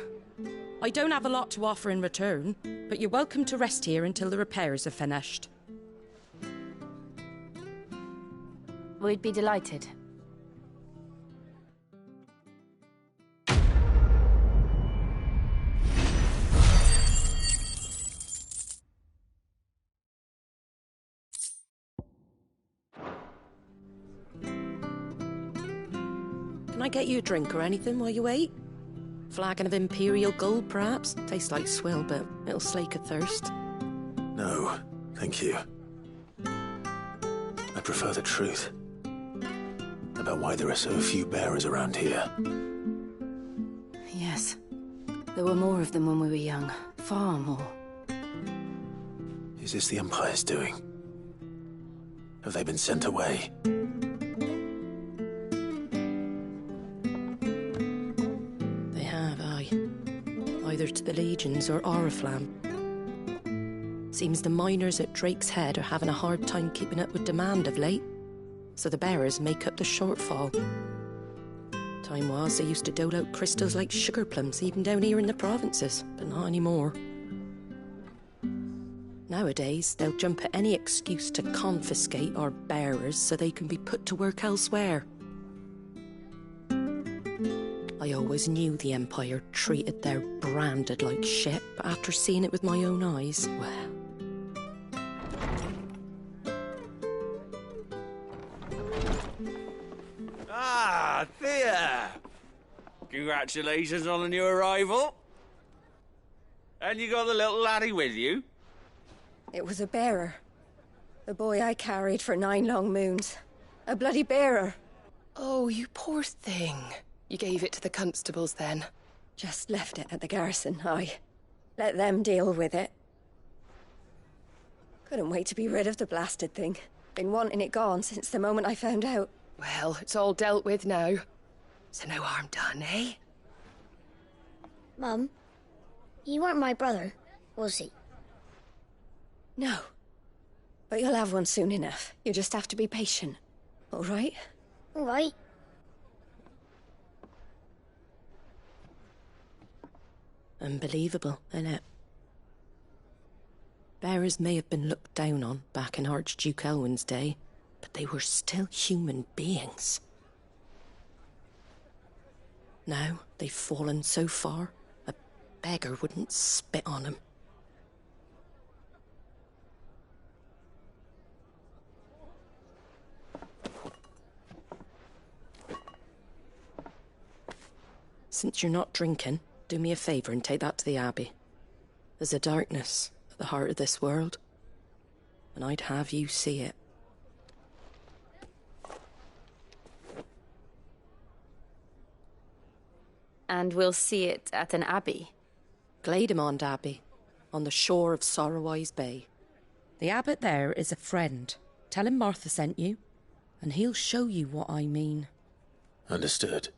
I don't have a lot to offer in return, but you're welcome to rest here until the repairs are finished. We'd be delighted. Can I get you a drink or anything while you wait? Flagon of Imperial Gold, perhaps? Tastes like swill, but it'll slake a thirst. No, thank you. I prefer the truth. About why there are so few bearers around here. Yes. There were more of them when we were young. Far more. Is this the Empire's doing? Have they been sent away? They have, aye. Either to the Legions or Oriflamme. Seems the miners at Drake's Head are having a hard time keeping up with demand of late, so the bearers make up the shortfall. Time was they used to dole out crystals like sugar plums even down here in the provinces, but not anymore. Nowadays, they'll jump at any excuse to confiscate our bearers so they can be put to work elsewhere. I always knew the Empire treated their branded like shit, but after seeing it with my own eyes, well... Ah, Thea! Congratulations on the new arrival. And you got the little laddie with you? It was a bearer. The boy I carried for 9 long moons. A bloody bearer. Oh, you poor thing. You gave it to the constables then? Just left it at the garrison, aye. Let them deal with it. Couldn't wait to be rid of the blasted thing. Been wanting it gone since the moment I found out. Well, it's all dealt with now. So no harm done, eh? Mum, you weren't my brother, was he? No. But you'll have one soon enough. You just have to be patient. All right? All right. Unbelievable, innit? Bearers may have been looked down on back in Archduke Elwin's day, but they were still human beings. Now they've fallen so far, a beggar wouldn't spit on them. Since you're not drinking, do me a favour and take that to the Abbey. There's a darkness at the heart of this world, and I'd have you see it. And we'll see it at an abbey? Glademond Abbey, on the shore of Sorrowwise Bay. The abbot there is a friend. Tell him Martha sent you, and he'll show you what I mean. Understood.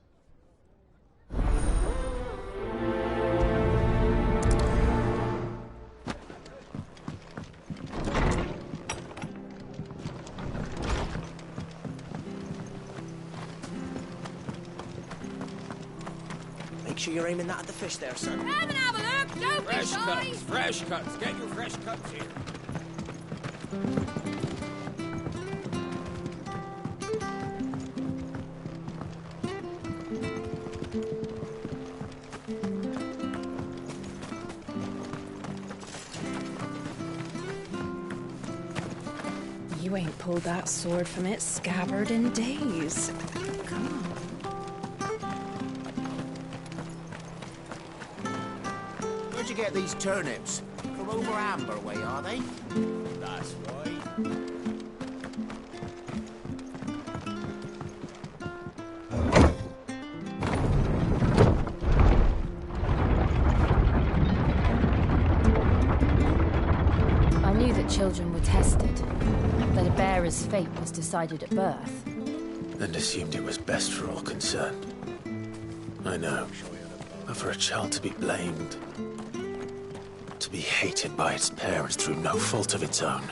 Make sure you're aiming that at the fish there, son. Come and have a look! Don't be shy! Fresh cuts. Get your fresh cuts here. You ain't pulled that sword from its scabbard in days. Come on. Where'd you get these turnips? From over Amber way, are they? That's right. were tested, that a bearer's fate was decided at birth. And assumed it was best for all concerned. I know. But for a child to be blamed, to be hated by its parents through no fault of its own.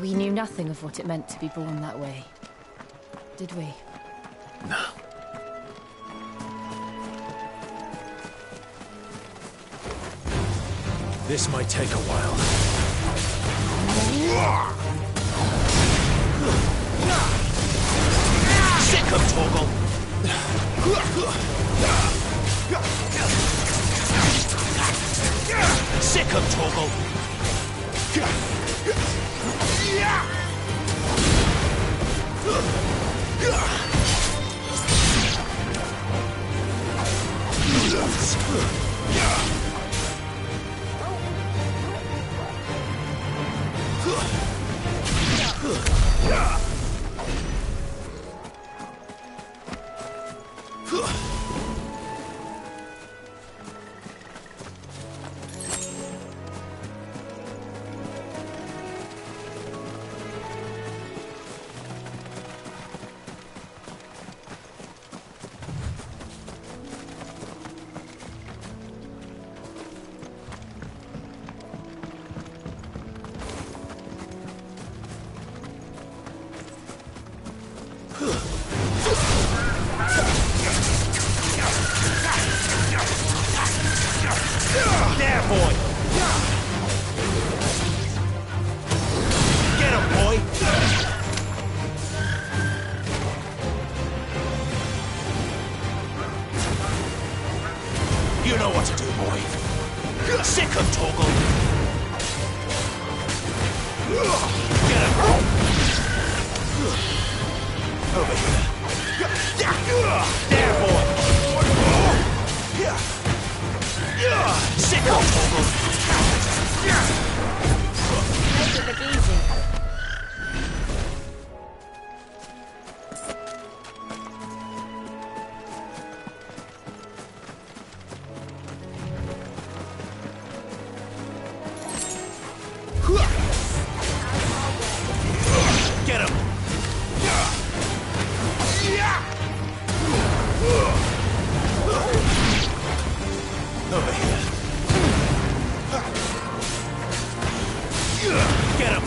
We knew nothing of what it meant to be born that way, did we? No. This might take a while. Sick of Torgal! Sick of Torgal! There, boy! Get him, boy! You know what to do, boy. Sick of Torgal! Get him! Over here. There, boy! Sick of Torgal! Make it look easy. Get him! Over here. Get him!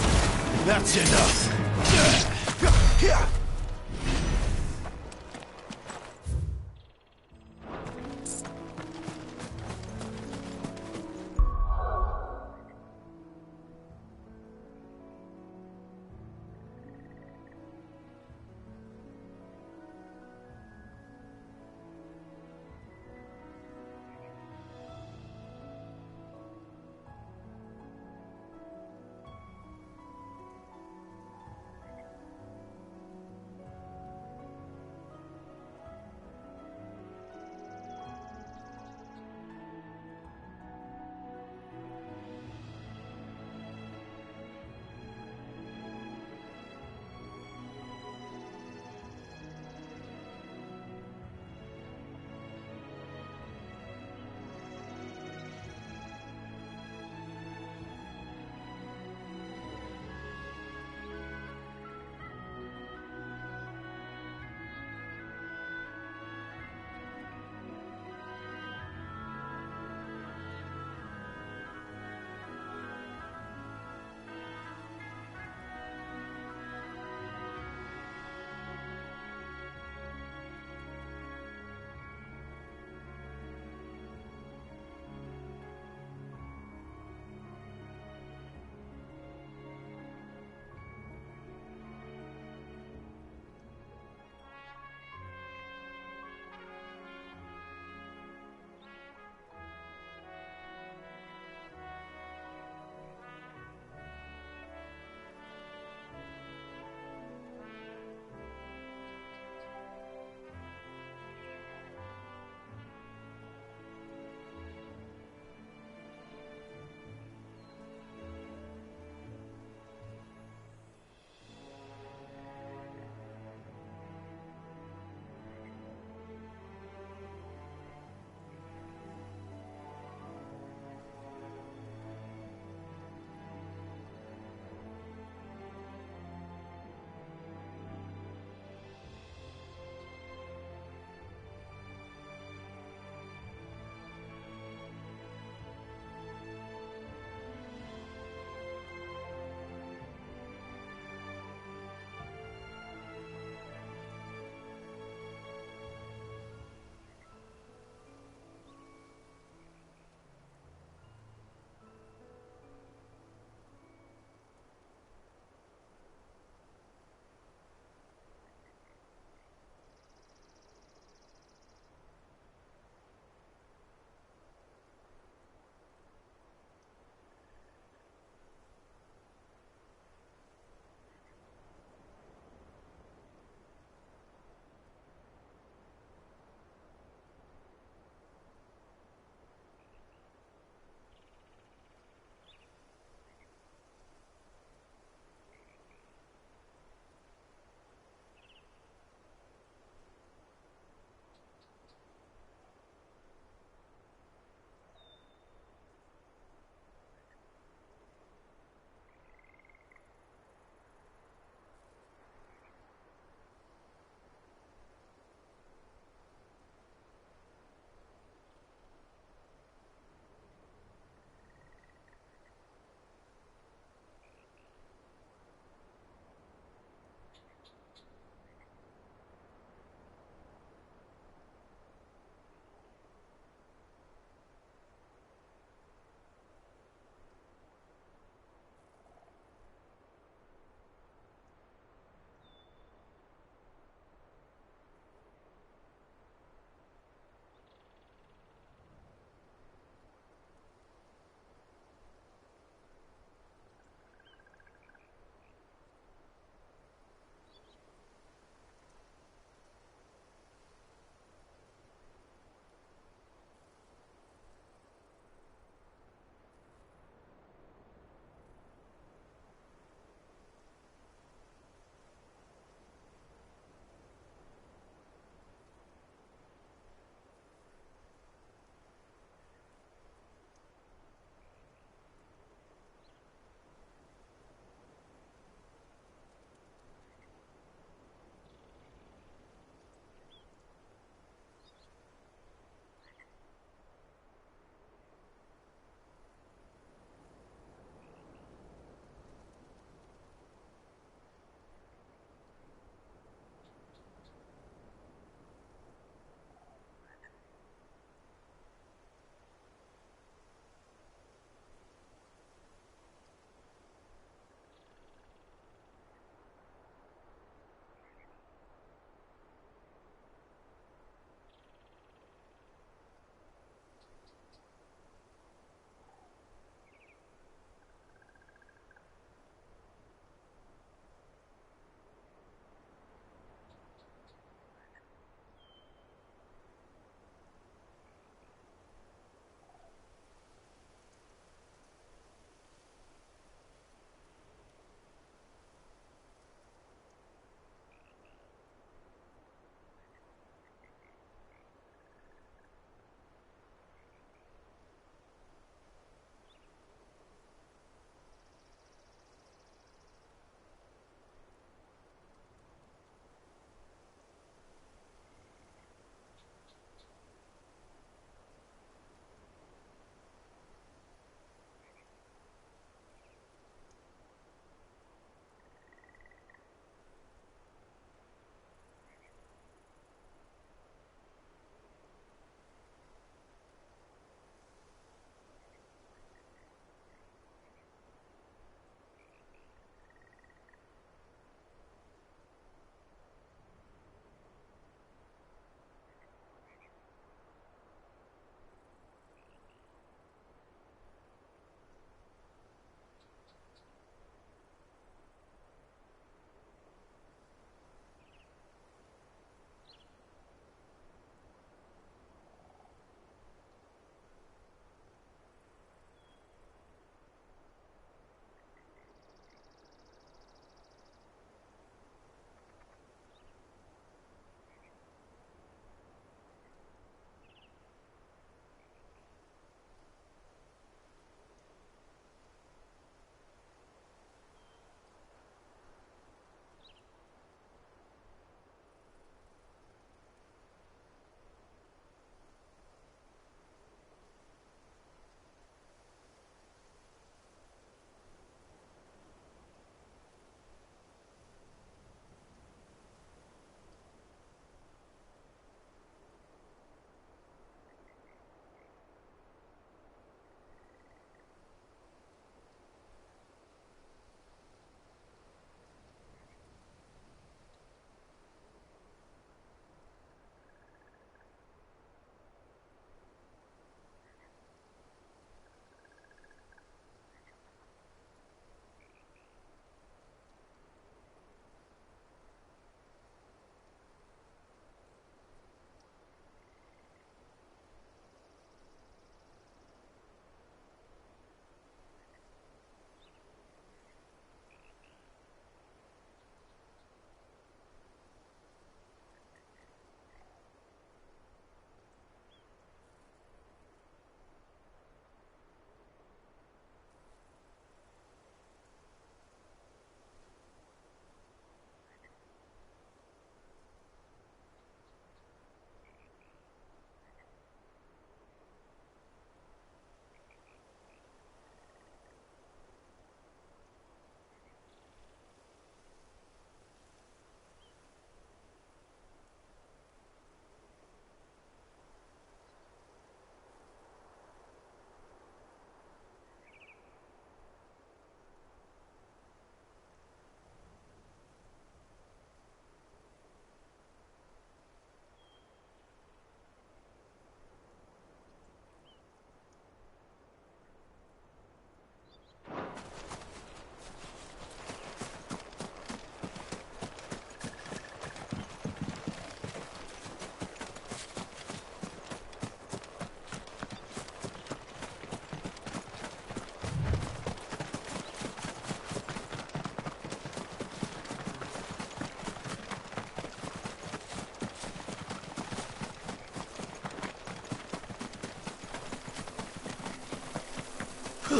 Sick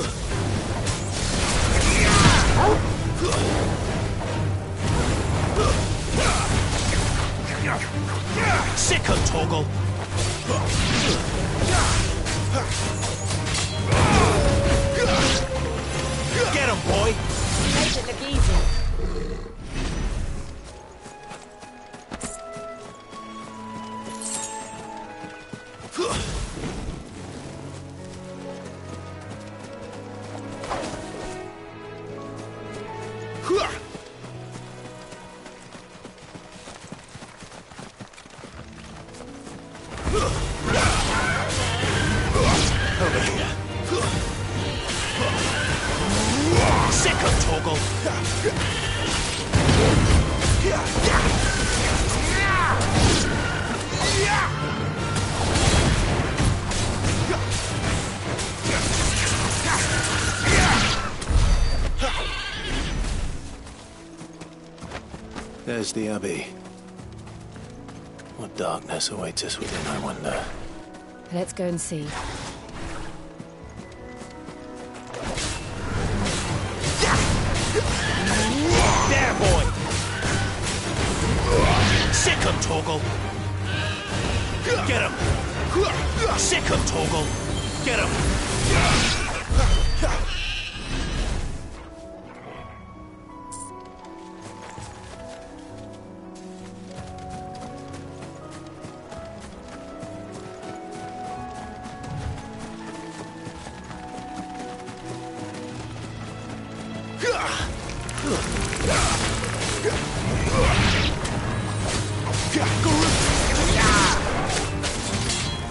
of Toggle! Get him, boy! Make it look easy. There's the Abbey. What darkness awaits us within, I wonder? Let's go and see. There, boy! Sick him, Toggle! Get him! Sick him, Toggle! Get him!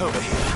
Over here.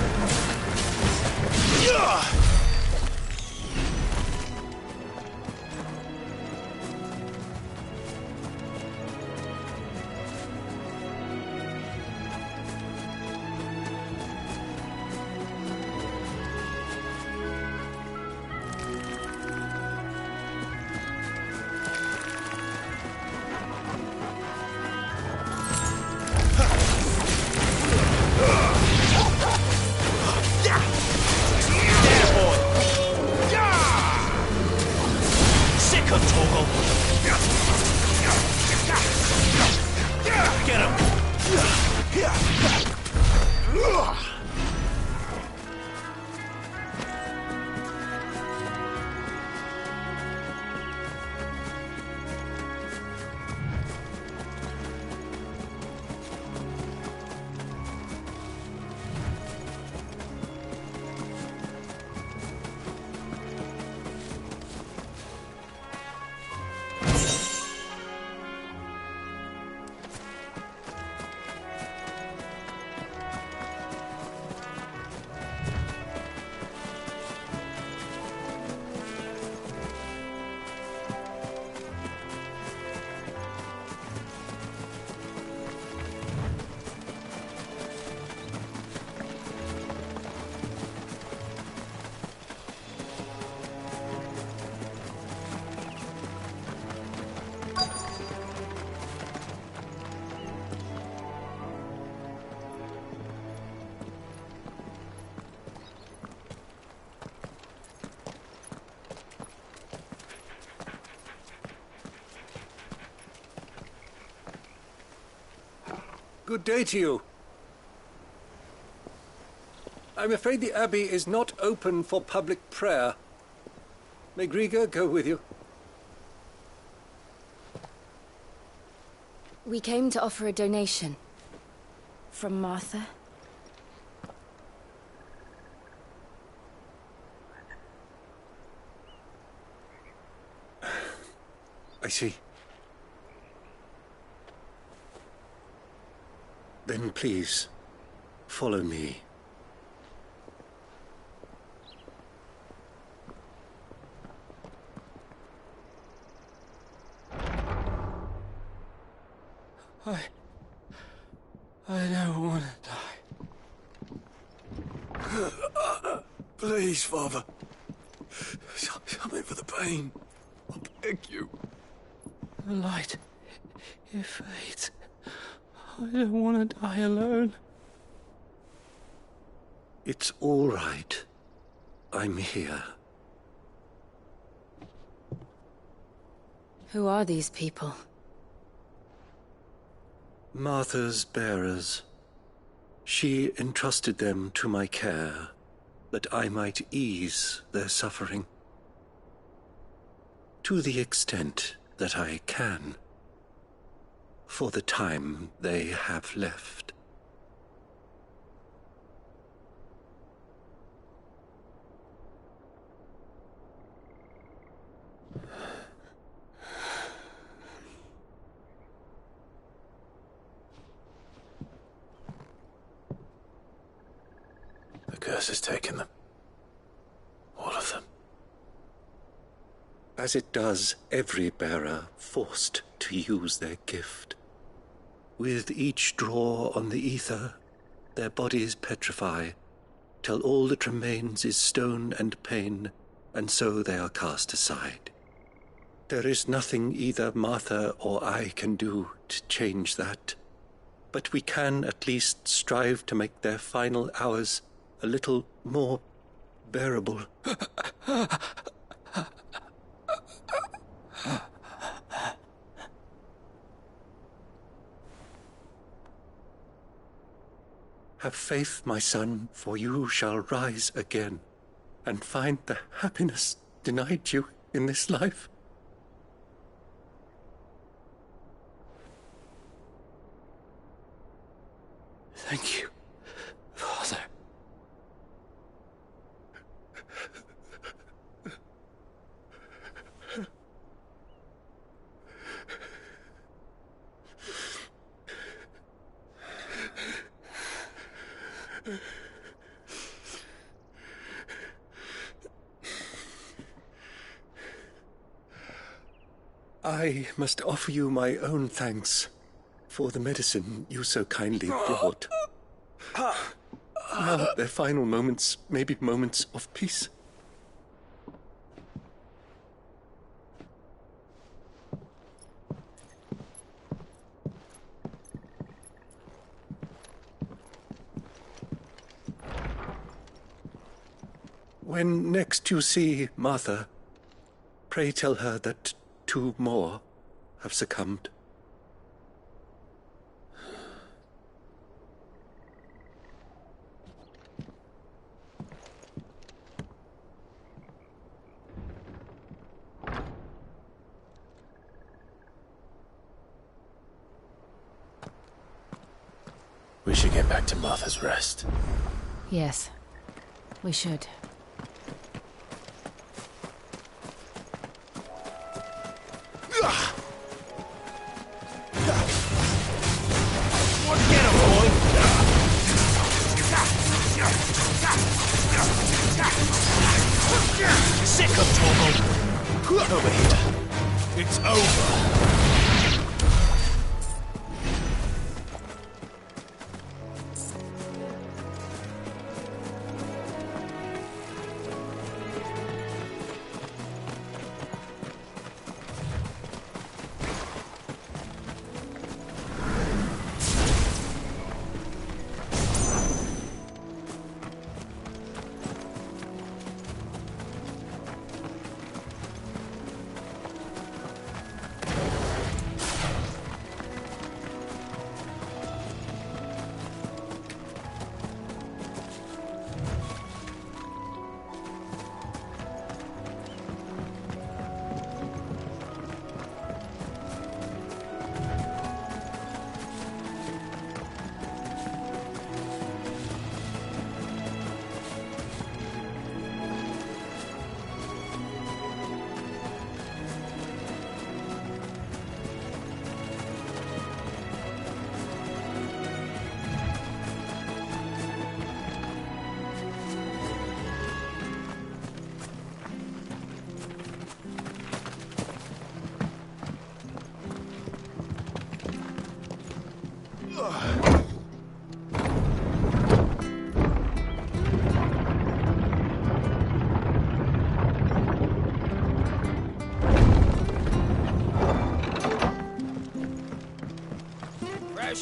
Good day to you. I'm afraid the Abbey is not open for public prayer. May Griga go with you? We came to offer a donation. From Martha. I see. Then please, follow me. I don't want to die. Please, Father. Something for the pain. I beg you. The light, it fades. I don't want to die alone. It's all right. I'm here. Who are these people? Martha's bearers. She entrusted them to my care, that I might ease their suffering. To the extent that I can, for the time they have left. The curse has taken them. All of them. As it does every bearer forced to use their gift. With each draw on the ether, their bodies petrify, till all that remains is stone and pain, and so they are cast aside. There is nothing either Martha or I can do to change that, but we can at least strive to make their final hours a little more bearable. Have faith, my son, for you shall rise again, and find the happiness denied you in this life. Thank you, Father. I must offer you my own thanks for the medicine you so kindly brought. Now their final moments may be moments of peace. When next you see Martha, pray tell her that 2 more have succumbed. We should get back to Martha's Rest. Yes, we should. Sick of trouble. Over here. It's over.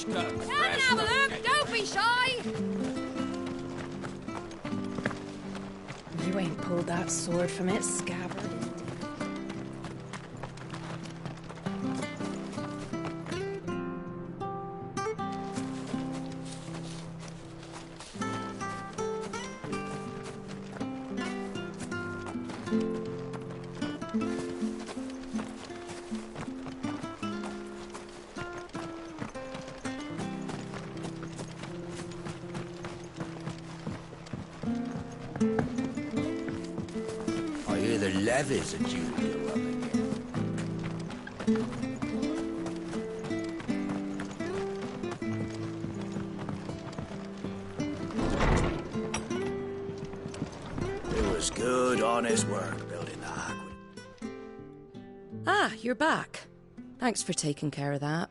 Come and have a look. Don't be shy. You ain't pulled that sword from its scabbard. levies are due to go up again. It was good, honest work building the aqueduct. Ah, you're back. Thanks for taking care of that.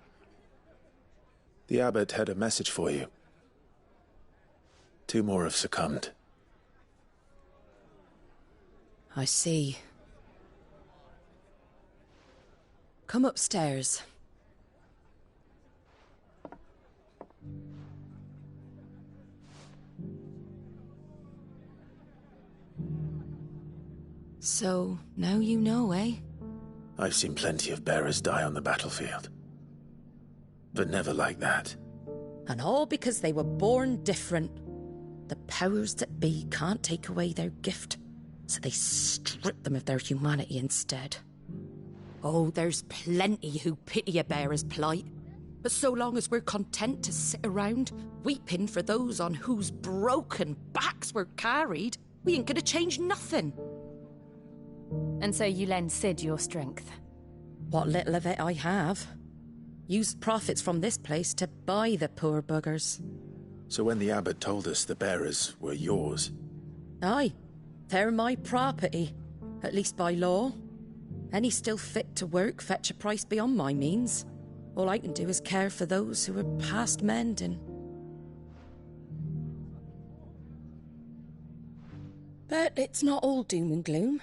The abbot had a message for you. 2 more have succumbed. I see. Come upstairs. So, now you know, eh? I've seen plenty of bearers die on the battlefield. But never like that. And all because they were born different. The powers that be can't take away their gift, so they strip them of their humanity instead. Oh, there's plenty who pity a bearer's plight. But so long as we're content to sit around, weeping for those on whose broken backs we're carried, we ain't gonna change nothing. And so you lend Cid your strength? What little of it I have. Used profits from this place to buy the poor buggers. So when the abbot told us the bearers were yours... Aye, they're my property, at least by law. Any still fit to work fetch a price beyond my means. All I can do is care for those who are past mending. But it's not all doom and gloom.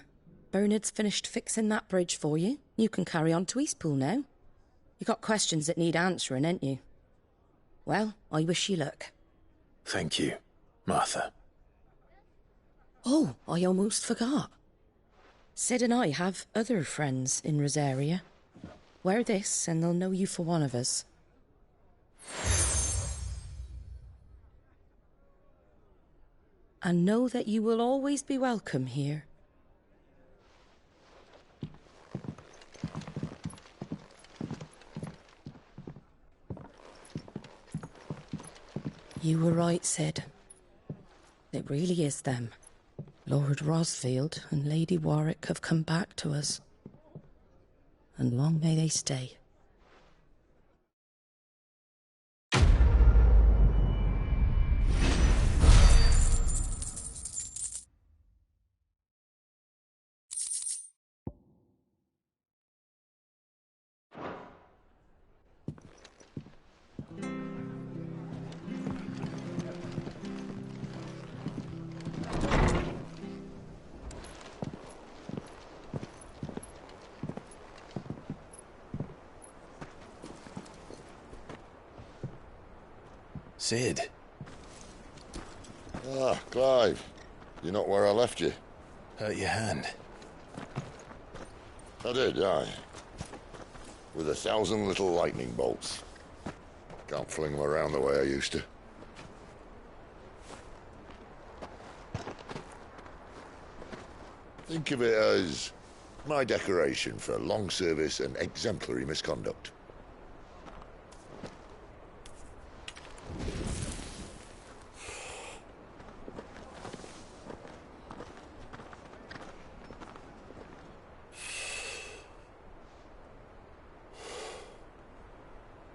Bernard's finished fixing that bridge for you. You can carry on to Eastpool now. You got questions that need answering, ain't you? Well, I wish you luck. Thank you, Martha. Oh, I almost forgot. Cid and I have other friends in Rosaria. Wear this and they'll know you for one of us. And know that you will always be welcome here. You were right, Cid. It really is them. Lord Rosfield and Lady Warwick have come back to us. And long may they stay. Cid. Ah, Clive. You're not where I left you. Hurt your hand. I did, aye. With 1,000 little lightning bolts. Can't fling them around the way I used to. Think of it as my decoration for long service and exemplary misconduct.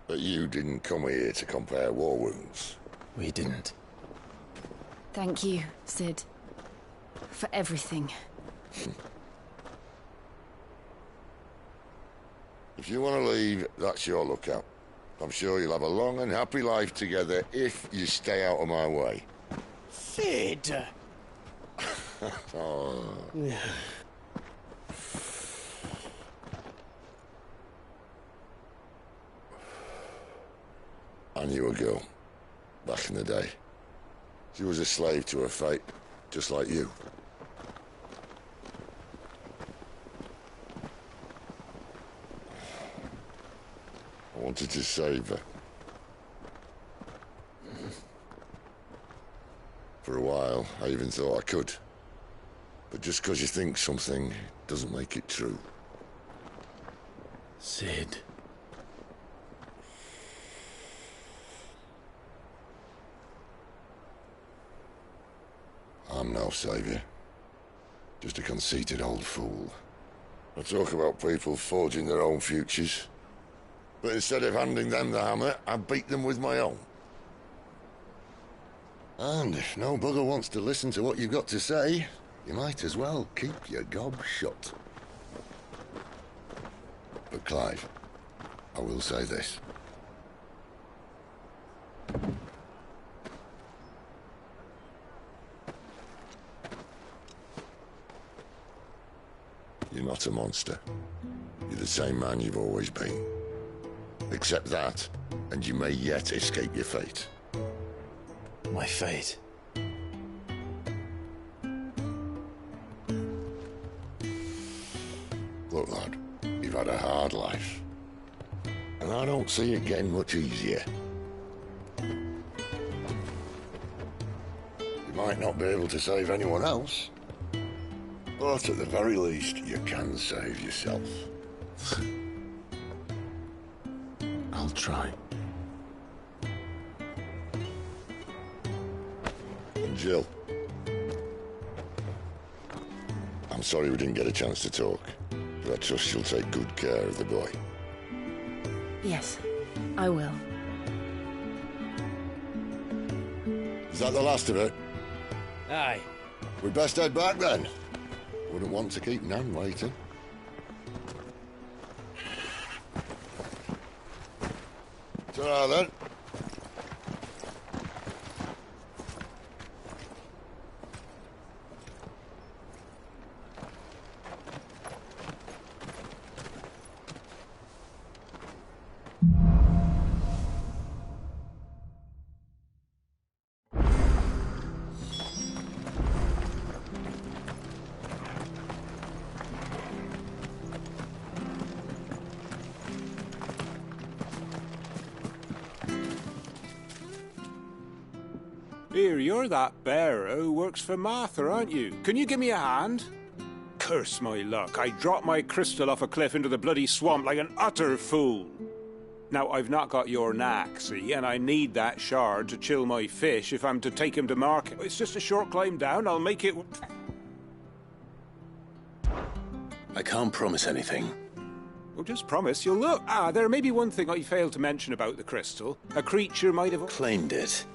But you didn't come here to compare war wounds. We didn't. Thank you, Cid. For everything. If you want to leave, that's your lookout. I'm sure you'll have a long and happy life together if you stay out of my way. Cid! Oh. I knew a girl, back in the day. She was a slave to her fate, just like you. I wanted to save her. For a while, I even thought I could. But just because you think something doesn't make it true. Cid. I'm no savior. Just a conceited old fool. I talk about people forging their own futures. But instead of handing them the hammer, I beat them with my own. And if no bugger wants to listen to what you've got to say, you might as well keep your gob shut. But Clive, I will say this. You're not a monster. You're the same man you've always been. Accept that, and you may yet escape your fate. My fate? Look, lad, you've had a hard life. And I don't see it getting much easier. You might not be able to save anyone else, but at the very least, you can save yourself. I'll try. And Jill, I'm sorry we didn't get a chance to talk, but I trust you'll take good care of the boy. Yes, I will. Is that the last of it? Aye. We'd best head back then. Wouldn't want to keep Nan waiting. Ta-ra then. Here, you're that bearer who works for Martha, aren't you? Can you give me a hand? Curse my luck, I dropped my crystal off a cliff into the bloody swamp like an utter fool. Now, I've not got your knack, see, and I need that shard to chill my fish if I'm to take him to market. It's just a short climb down, I'll make it... I can't promise anything. Well, just promise you'll look. There may be one thing I failed to mention about the crystal. A creature might have... Claimed it.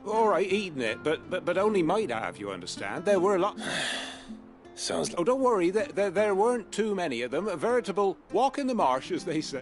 All right, eaten it, but only might have, you understand. There were a lot... Sounds like... Oh, don't worry, there weren't too many of them. A veritable walk in the marsh, as they say.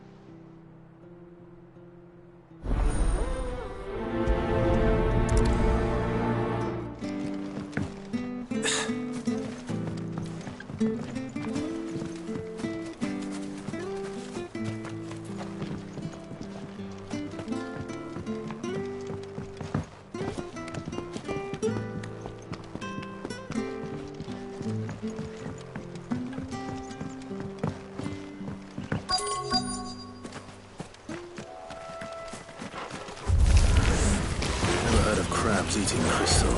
Crabs eating crystal.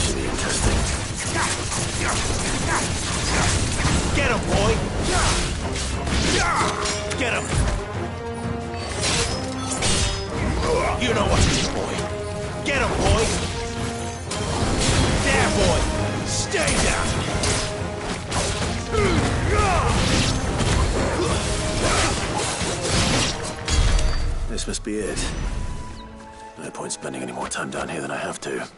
Should be interesting. Get him, boy! Get him! You know what to do, boy. Get him, boy! There, boy! Stay down! This must be it. No point spending any more time down here than I have to.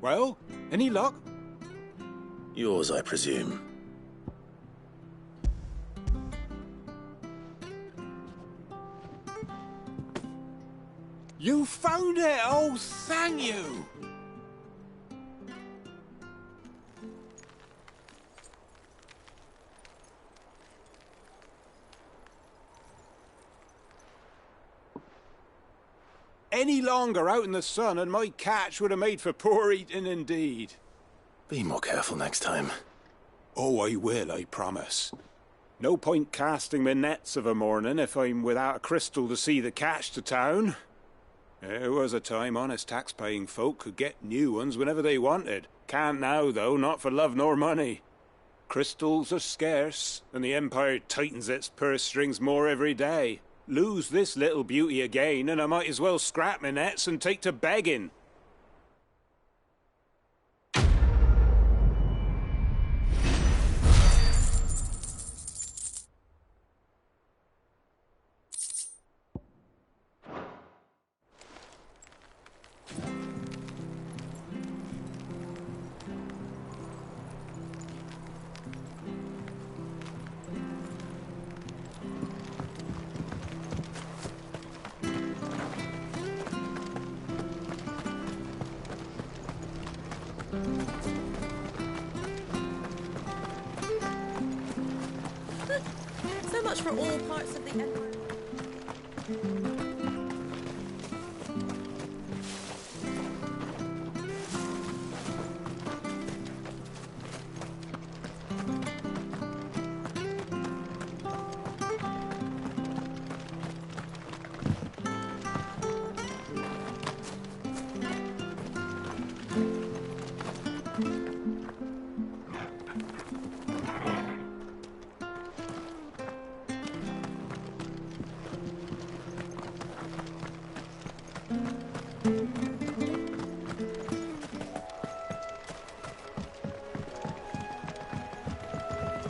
Well, any luck? Yours, I presume. You found it! Oh, thank you! Any longer out in the sun and my catch would have made for poor eating indeed. Be more careful next time. Oh, I will, I promise. No point casting my nets of a morning if I'm without a crystal to see the catch to town. There was a time honest tax-paying folk could get new ones whenever they wanted. Can't now, though, not for love nor money. Crystals are scarce, and the Empire tightens its purse strings more every day. Lose this little beauty again, and I might as well scrap my nets and take to begging. So much for all parts of the Empire.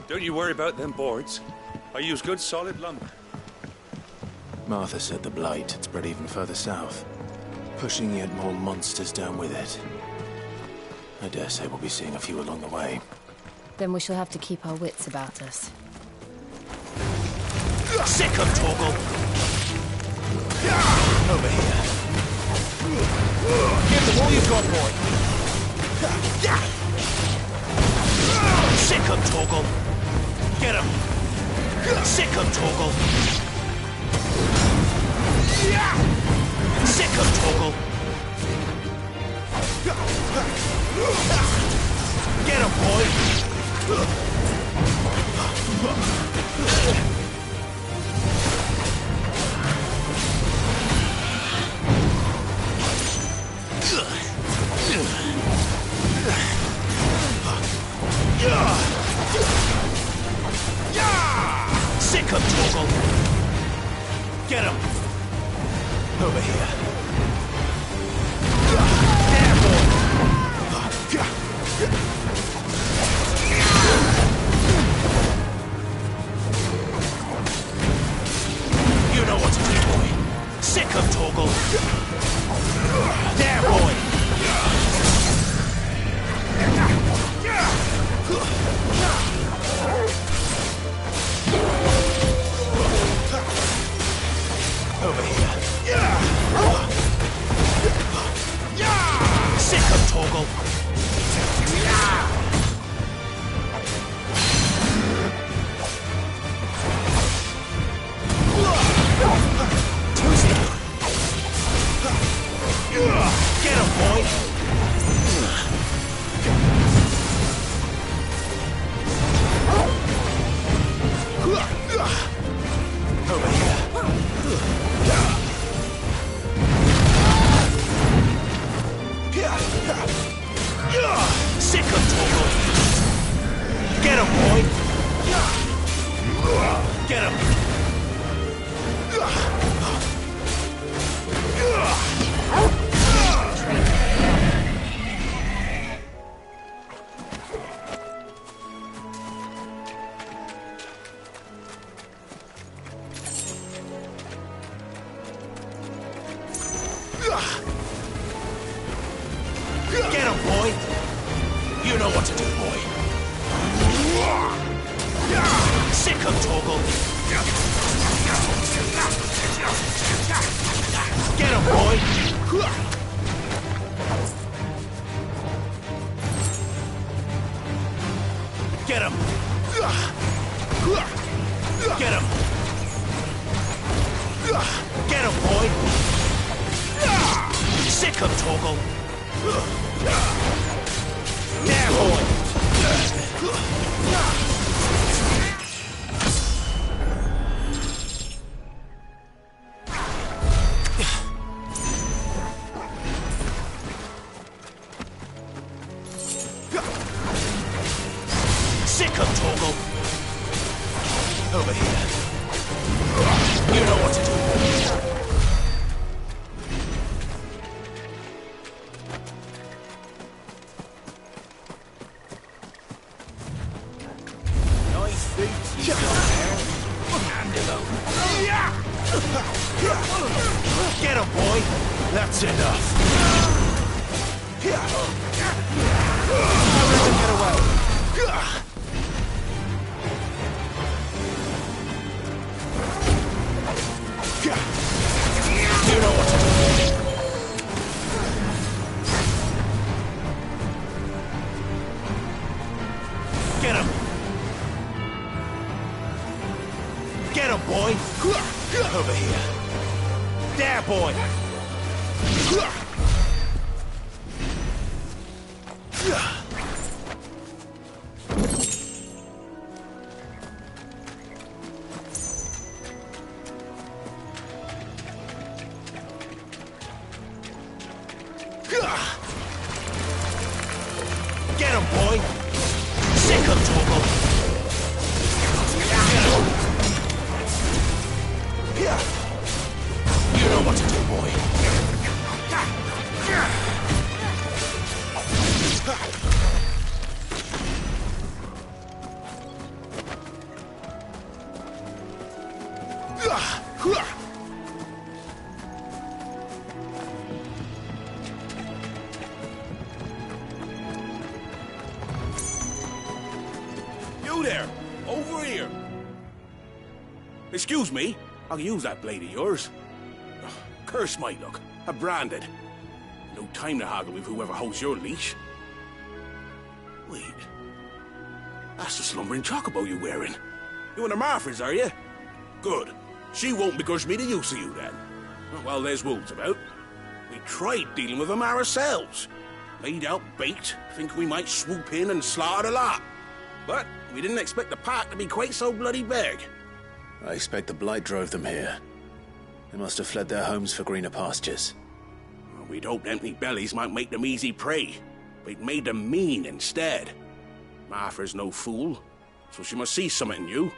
Don't you worry about them boards. I use good solid lumber. Martha said the blight had spread even further south, pushing yet more monsters down with it. I dare say we'll be seeing a few along the way. Then we shall have to keep our wits about us. Sick of Torgal! Over here. Give them all you've got, boy. Sick of Torgal! Get him! Sick of Torgal! Sick of Torgal! Get him, boy! Sick of Torgal! Get him! Over here. There, boy! You know what to do, boy. Sick of Torgal! There, boy! Over here. Sick of Torgal. Get him, boy. Over here. Sick of Torgal. Get him, boy. Get him. Get him, boy! You know what to do, boy. Sick him, Torgal! Get him, boy! Get him! Get him! Get him, boy! Sick him, Torgal! There, boy! Sick him, Torgal! Over here. You know what to do. Nice boots you got there. Hand him over. Get him, boy! That's enough. Don't let him get away. You know what to do. Get him! Get him, boy! Over here. There, boy! Get him, boy! Sick him, Torgal! You know what to do, boy. You there! Over here! Excuse me, I can use that blade of yours. Ugh, curse my luck. I'm branded. No time to haggle with whoever holds your leash. Wait. That's the slumbering chocobo you're wearing. You and the Marthas, are you? Good. She won't begrudge me the use of you, then. Well, there's wolves about. We tried dealing with them ourselves. Laid out bait, thinking we might swoop in and slaughter the lot. But we didn't expect the pack to be quite so bloody big. I expect the Blight drove them here. They must have fled their homes for greener pastures. Well, we'd hoped empty bellies might make them easy prey. But it made them mean instead. Martha's no fool, so she must see something in you.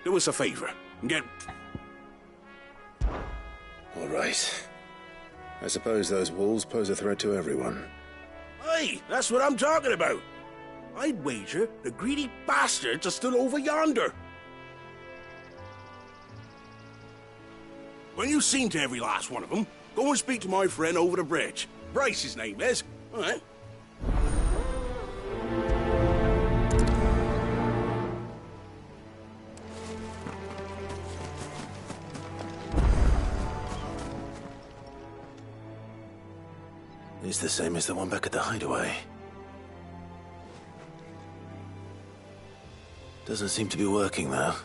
Do us a favor and get... All right. I suppose those wolves pose a threat to everyone. Hey, that's what I'm talking about. I'd wager the greedy bastards are still over yonder. When you've seen to every last one of them, go and speak to my friend over the bridge. Bryce, his name is. All right. It's the same as the one back at the hideaway. Doesn't seem to be working, though.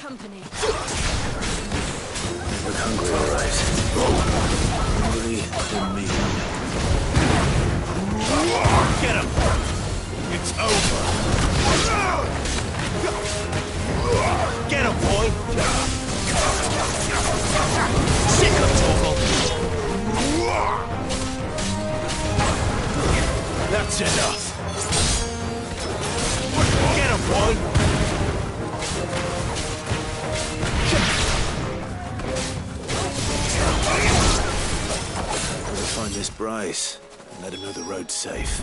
Company. Look hungry, all right. Hungry for me. Get him! It's over! Get him, Bryce. Let him know the road's safe.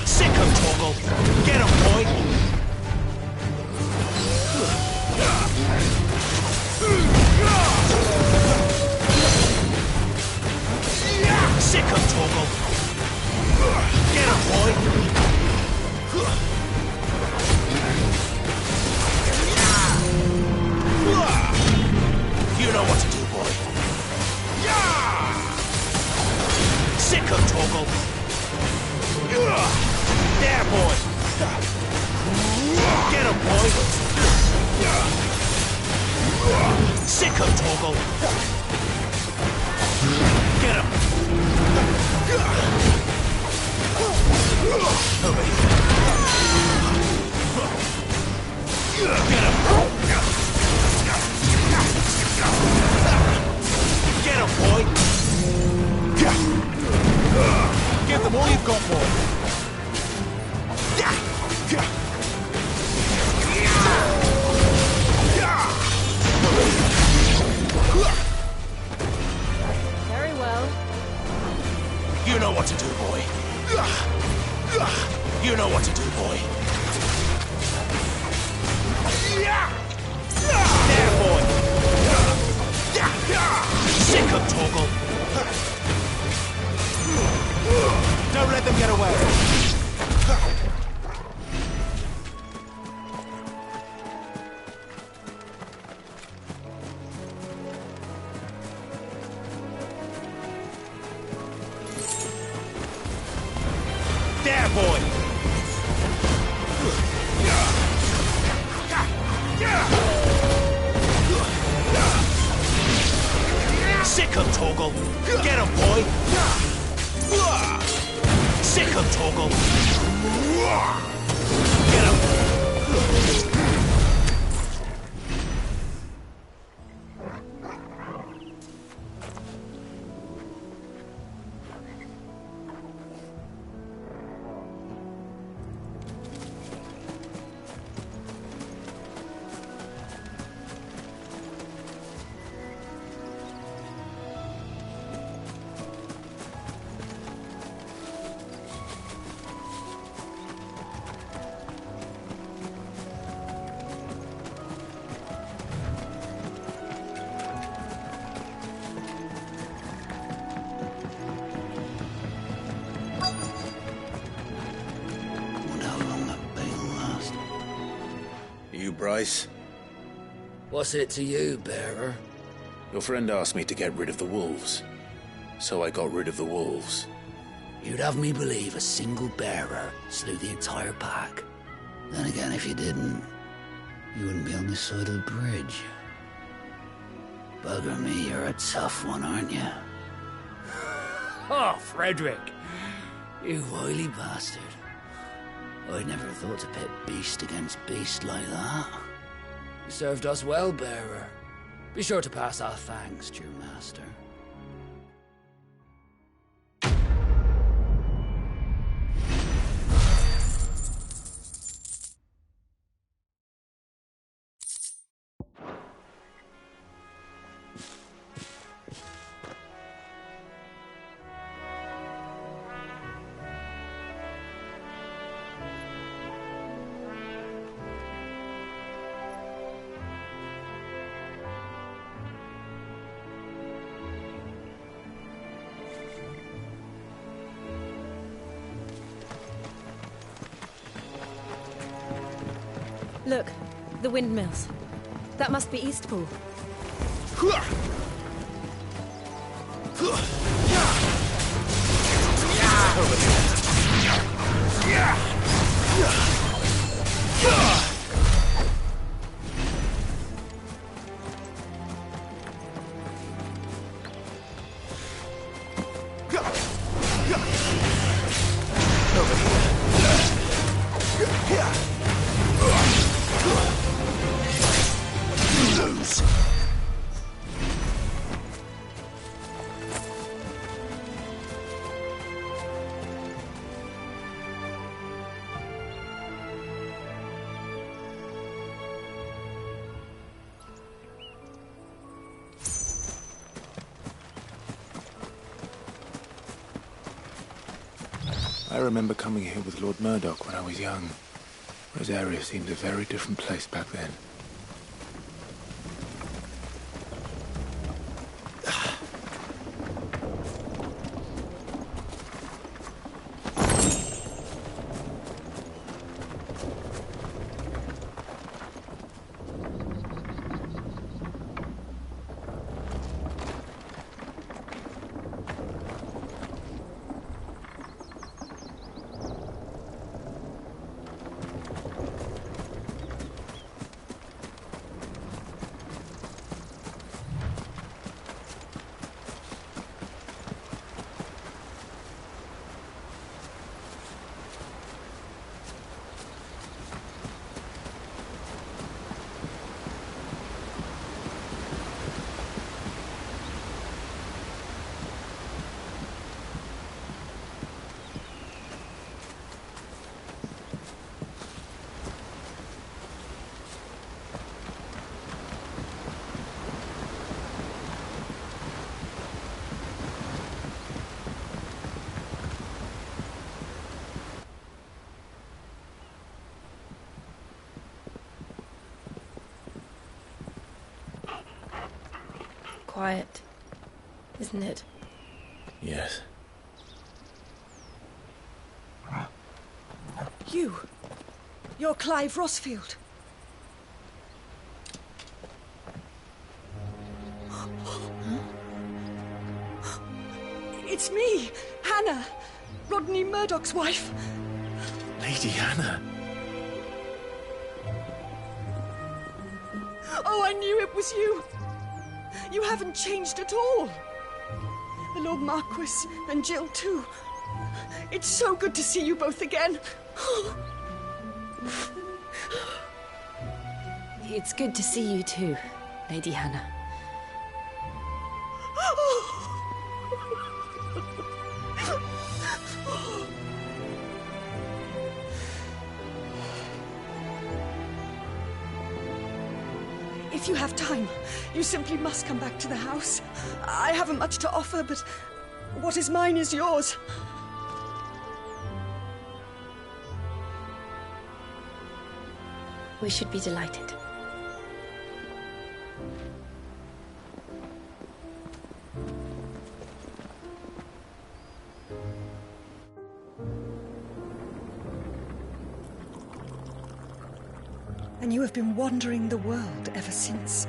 Sick him, Torgal! Get him, boy! Sick him, Torgal! Get him, boy! You know what to do, boy. Sick him, Torgal! There, boy! Get him, boy! Sick him, Torgal! Get him! Over here! Get him! Get him, boy! Give them all you've got, boy! Very well. You know what to do, boy. You know what to do, boy. There, boy. Sick him, Torgal. Don't let them get away. There, boy! Sick him, Torgal! Get him, boy! Sick him, Torgal! Get him! You, Bryce? What's it to you, bearer? Your friend asked me to get rid of the wolves. So I got rid of the wolves. You'd have me believe a single bearer slew the entire pack. Then again, if you didn't, you wouldn't be on this side of the bridge. Bugger me, you're a tough one, aren't you? Oh, Frederick! You wily bastard. I'd never thought to pit beast against beast like that. You served us well, bearer. Be sure to pass our thanks to your master. Look, the windmills. That must be Eastpool. I remember coming here with Lord Murdoch when I was young. Rosaria seemed a very different place back then. Quiet, isn't it? Yes. You're Clive Rossfield. It's me, Hannah, Rodney Murdoch's wife. Lady Hannah. Oh, I knew it was you. You haven't changed at all. The Lord Marquis and Jill too. It's so good to see you both again. It's good to see you too, Lady Hannah. If you have time, you simply must come back to the house. I haven't much to offer, but what is mine is yours. We should be delighted. And you have been wandering the world ever since.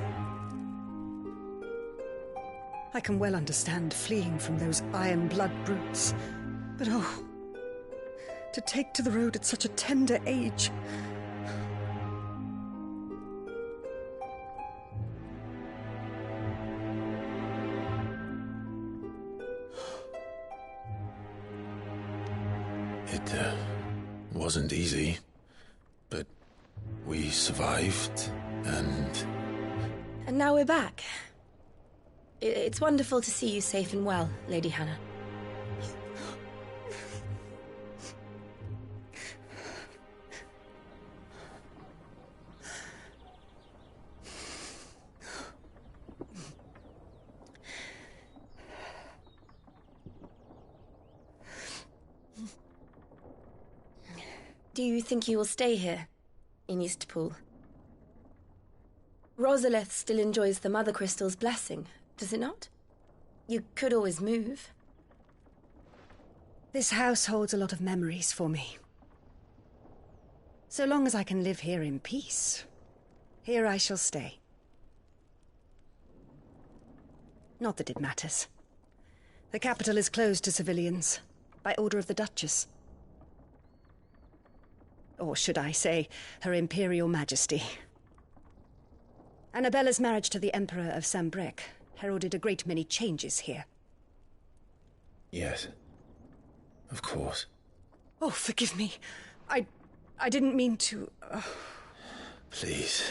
I can well understand fleeing from those iron blood brutes. But oh, to take to the road at such a tender age. It wasn't easy, but we survived, and now we're back. It's wonderful to see you safe and well, Lady Hannah. Do you think you will stay here, in Eastpool? Rosalith still enjoys the Mother Crystal's blessing, does it not? You could always move. This house holds a lot of memories for me. So long as I can live here in peace, here I shall stay. Not that it matters. The capital is closed to civilians, by order of the Duchess. Or should I say, Her Imperial Majesty. Annabella's marriage to the Emperor of Sambrec heralded a great many changes here. yes, of course. Oh, forgive me. I didn't mean to... Please,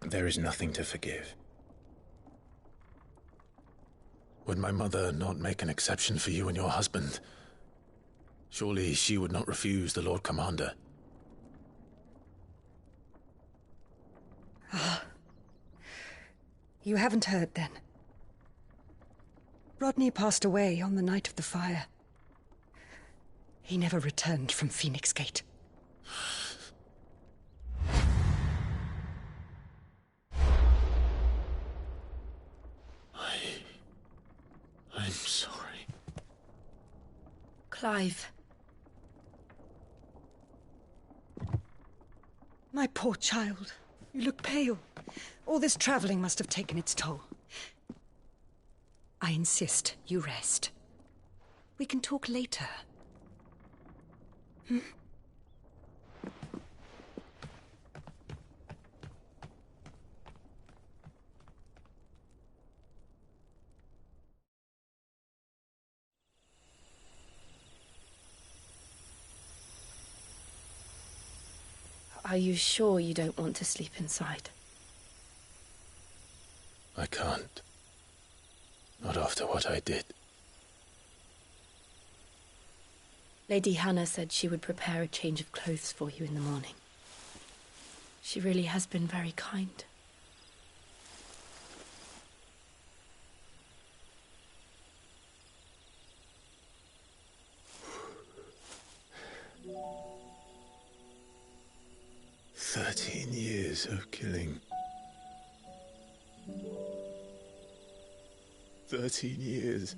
there is nothing to forgive. Would my mother not make an exception for you and your husband? Surely she would not refuse the Lord Commander. Ah. You haven't heard, then. Rodney passed away on the night of the fire. He never returned from Phoenix Gate. I'm sorry. Clive. My poor child. You look pale. All this travelling must have taken its toll. I insist you rest. We can talk later. Hmm? Are you sure you don't want to sleep inside? I can't. Not after what I did. Lady Hannah said she would prepare a change of clothes for you in the morning. She really has been very kind. Years of killing. 13 years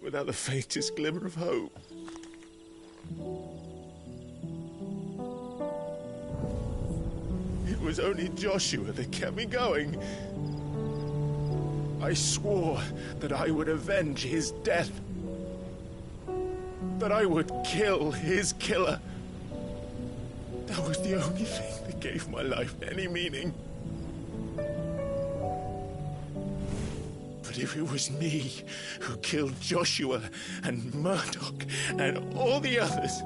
without the faintest glimmer of hope. It was only Joshua that kept me going. I swore that I would avenge his death. That I would kill his killer. That was the only thing that gave my life any meaning. But if it was me who killed Joshua and Murdoch and all the others,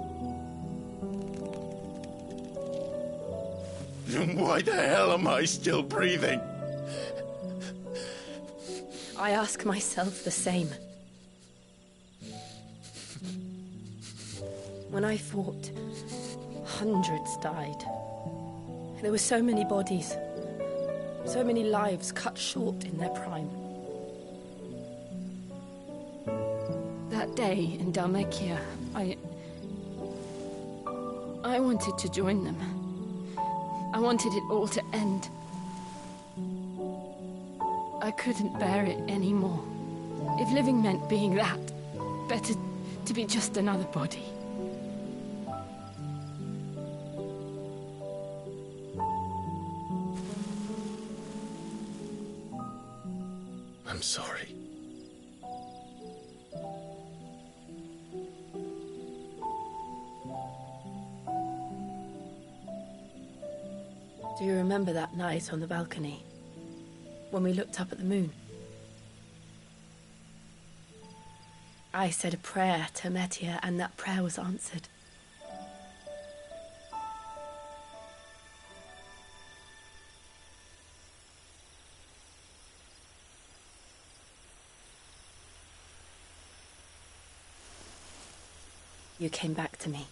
then why the hell am I still breathing? I ask myself the same. When I fought, hundreds died. There were so many bodies, so many lives cut short in their prime. That day in Dhalmekia, I wanted to join them. I wanted it all to end. I couldn't bear it anymore. If living meant being that, better to be just another body. I'm sorry. Do you remember that night on the balcony, when we looked up at the moon? I said a prayer to Metia, and that prayer was answered. You came back to me.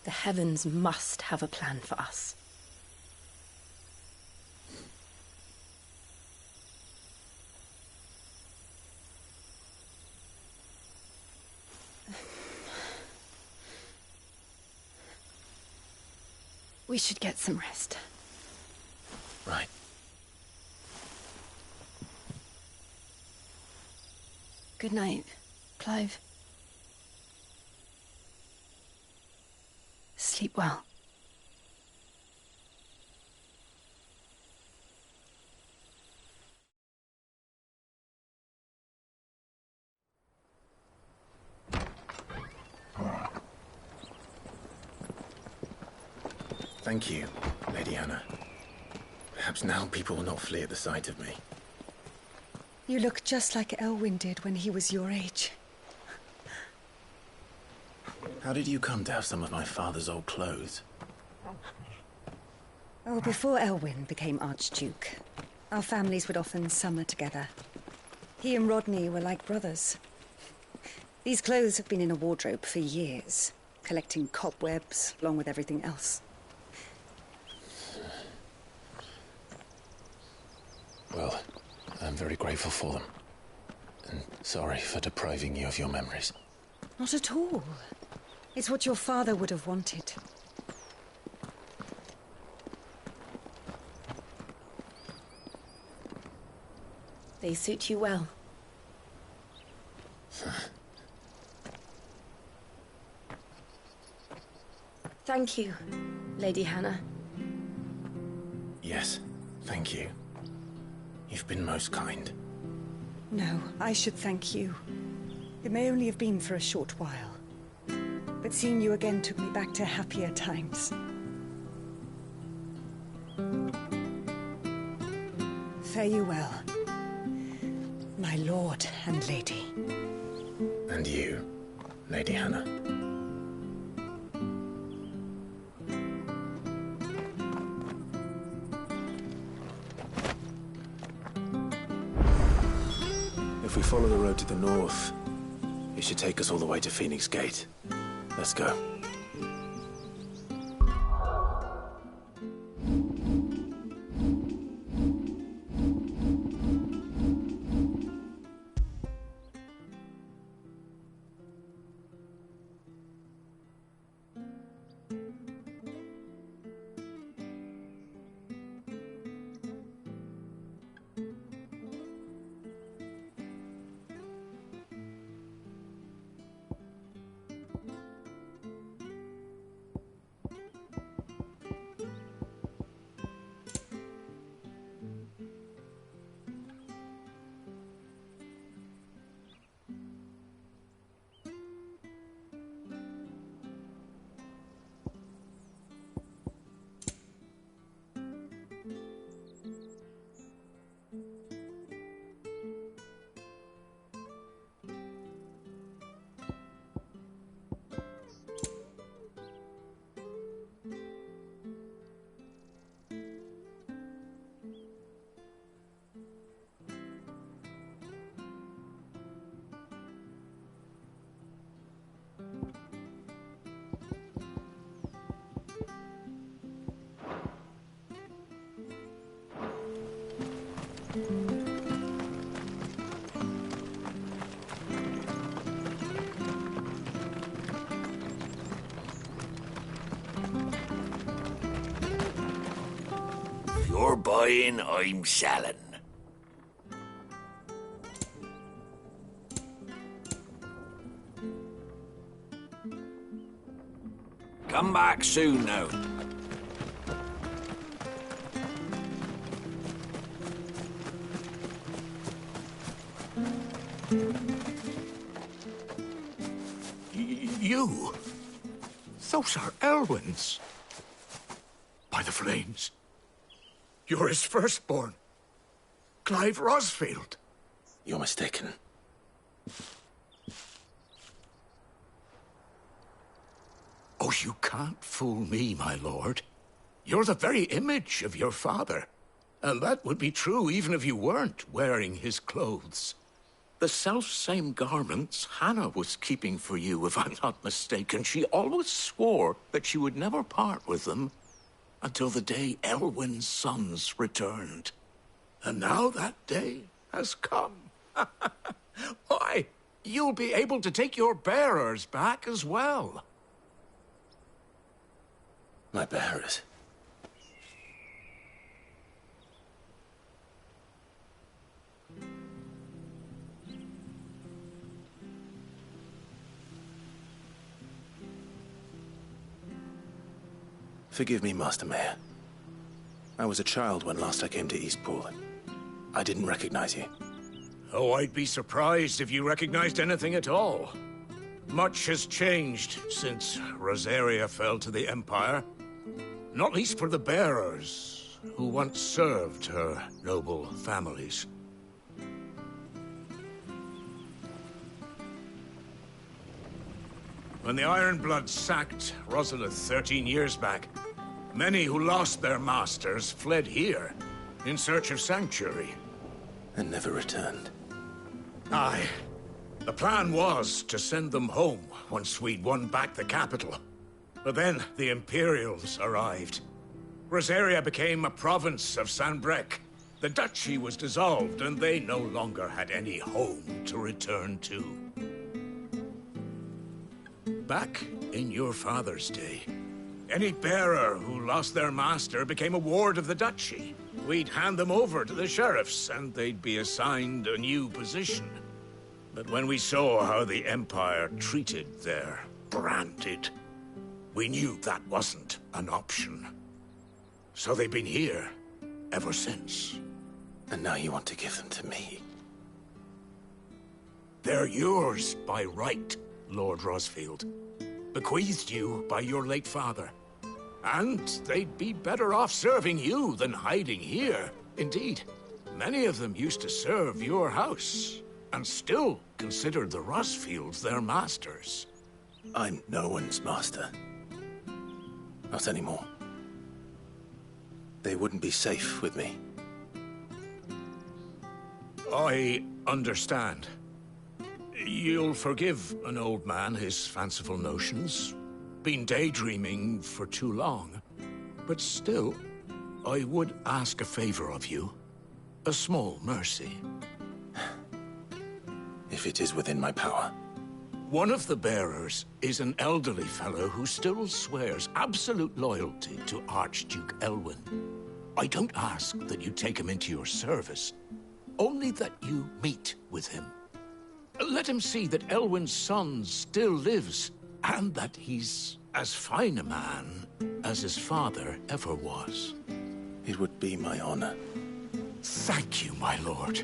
The heavens must have a plan for us. We should get some rest. Right. Good night, Clive. Sleep well. Thank you, Lady Hannah. Perhaps now people will not flee at the sight of me. You look just like Elwyn did when he was your age. How did you come to have some of my father's old clothes? Oh, before Elwyn became Archduke, our families would often summer together. He and Rodney were like brothers. These clothes have been in a wardrobe for years, collecting cobwebs along with everything else. Well, I'm very grateful for them. And sorry for depriving you of your memories. Not at all. It's what your father would have wanted. They suit you well. Thank you, Lady Hannah. Yes, thank you. You've been most kind. No, I should thank you. It may only have been for a short while, but seeing you again took me back to happier times. Fare you well, my lord and lady. And you, Lady Hannah. If we follow the road to the north, it should take us all the way to Phoenix Gate. Let's go. If you're buying, I'm selling. Come back soon now. You? Those are Elwyn's. By the flames. You're his firstborn. Clive Rosfield. You're mistaken. Oh, you can't fool me, my lord. You're the very image of your father. And that would be true even if you weren't wearing his clothes. The self-same garments Hannah was keeping for you, if I'm not mistaken. She always swore that she would never part with them until the day Elwyn's sons returned. And now that day has come. Why, you'll be able to take your bearers back as well. My bearers? Forgive me, Master Mayor. I was a child when last I came to Eastpool. I didn't recognize you. Oh, I'd be surprised if you recognized anything at all. Much has changed since Rosaria fell to the Empire. Not least for the bearers, who once served her noble families. When the Ironbloods sacked Rosalith 13 years back, many who lost their masters fled here in search of sanctuary. And never returned. Aye. The plan was to send them home once we'd won back the capital. But then the Imperials arrived. Rosaria became a province of Sanbreque. The duchy was dissolved, and they no longer had any home to return to. Back in your father's day, any bearer who lost their master became a ward of the duchy. We'd hand them over to the sheriffs, and they'd be assigned a new position. But when we saw how the Empire treated their branded, we knew that wasn't an option. So they've been here ever since. And now you want to give them to me? They're yours by right, Lord Rosfield. Bequeathed you by your late father. And they'd be better off serving you than hiding here. Indeed, many of them used to serve your house, and still considered the Rosfields their masters. I'm no one's master. Not anymore. They wouldn't be safe with me. I understand. You'll forgive an old man his fanciful notions. Been daydreaming for too long. But still, I would ask a favor of you. A small mercy. If it is within my power. One of the bearers is an elderly fellow who still swears absolute loyalty to Archduke Elwyn. I don't ask that you take him into your service, only that you meet with him. Let him see that Elwyn's son still lives, and that he's as fine a man as his father ever was. It would be my honor. Thank you, my lord.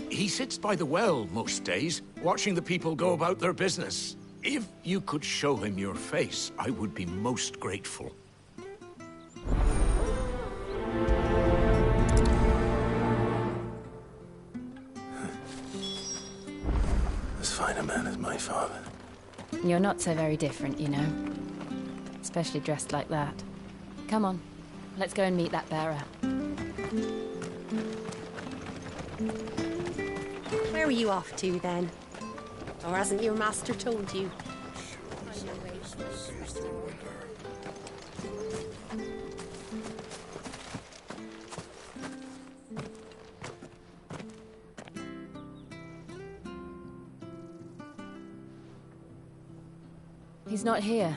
He sits by the well most days, watching the people go about their business. If you could show him your face, I would be most grateful. As fine a man as my father. You're not so very different, you know. Especially dressed like that. Come on, let's go and meet that bearer. Where are you off to, then? Or hasn't your master told you? He's not here.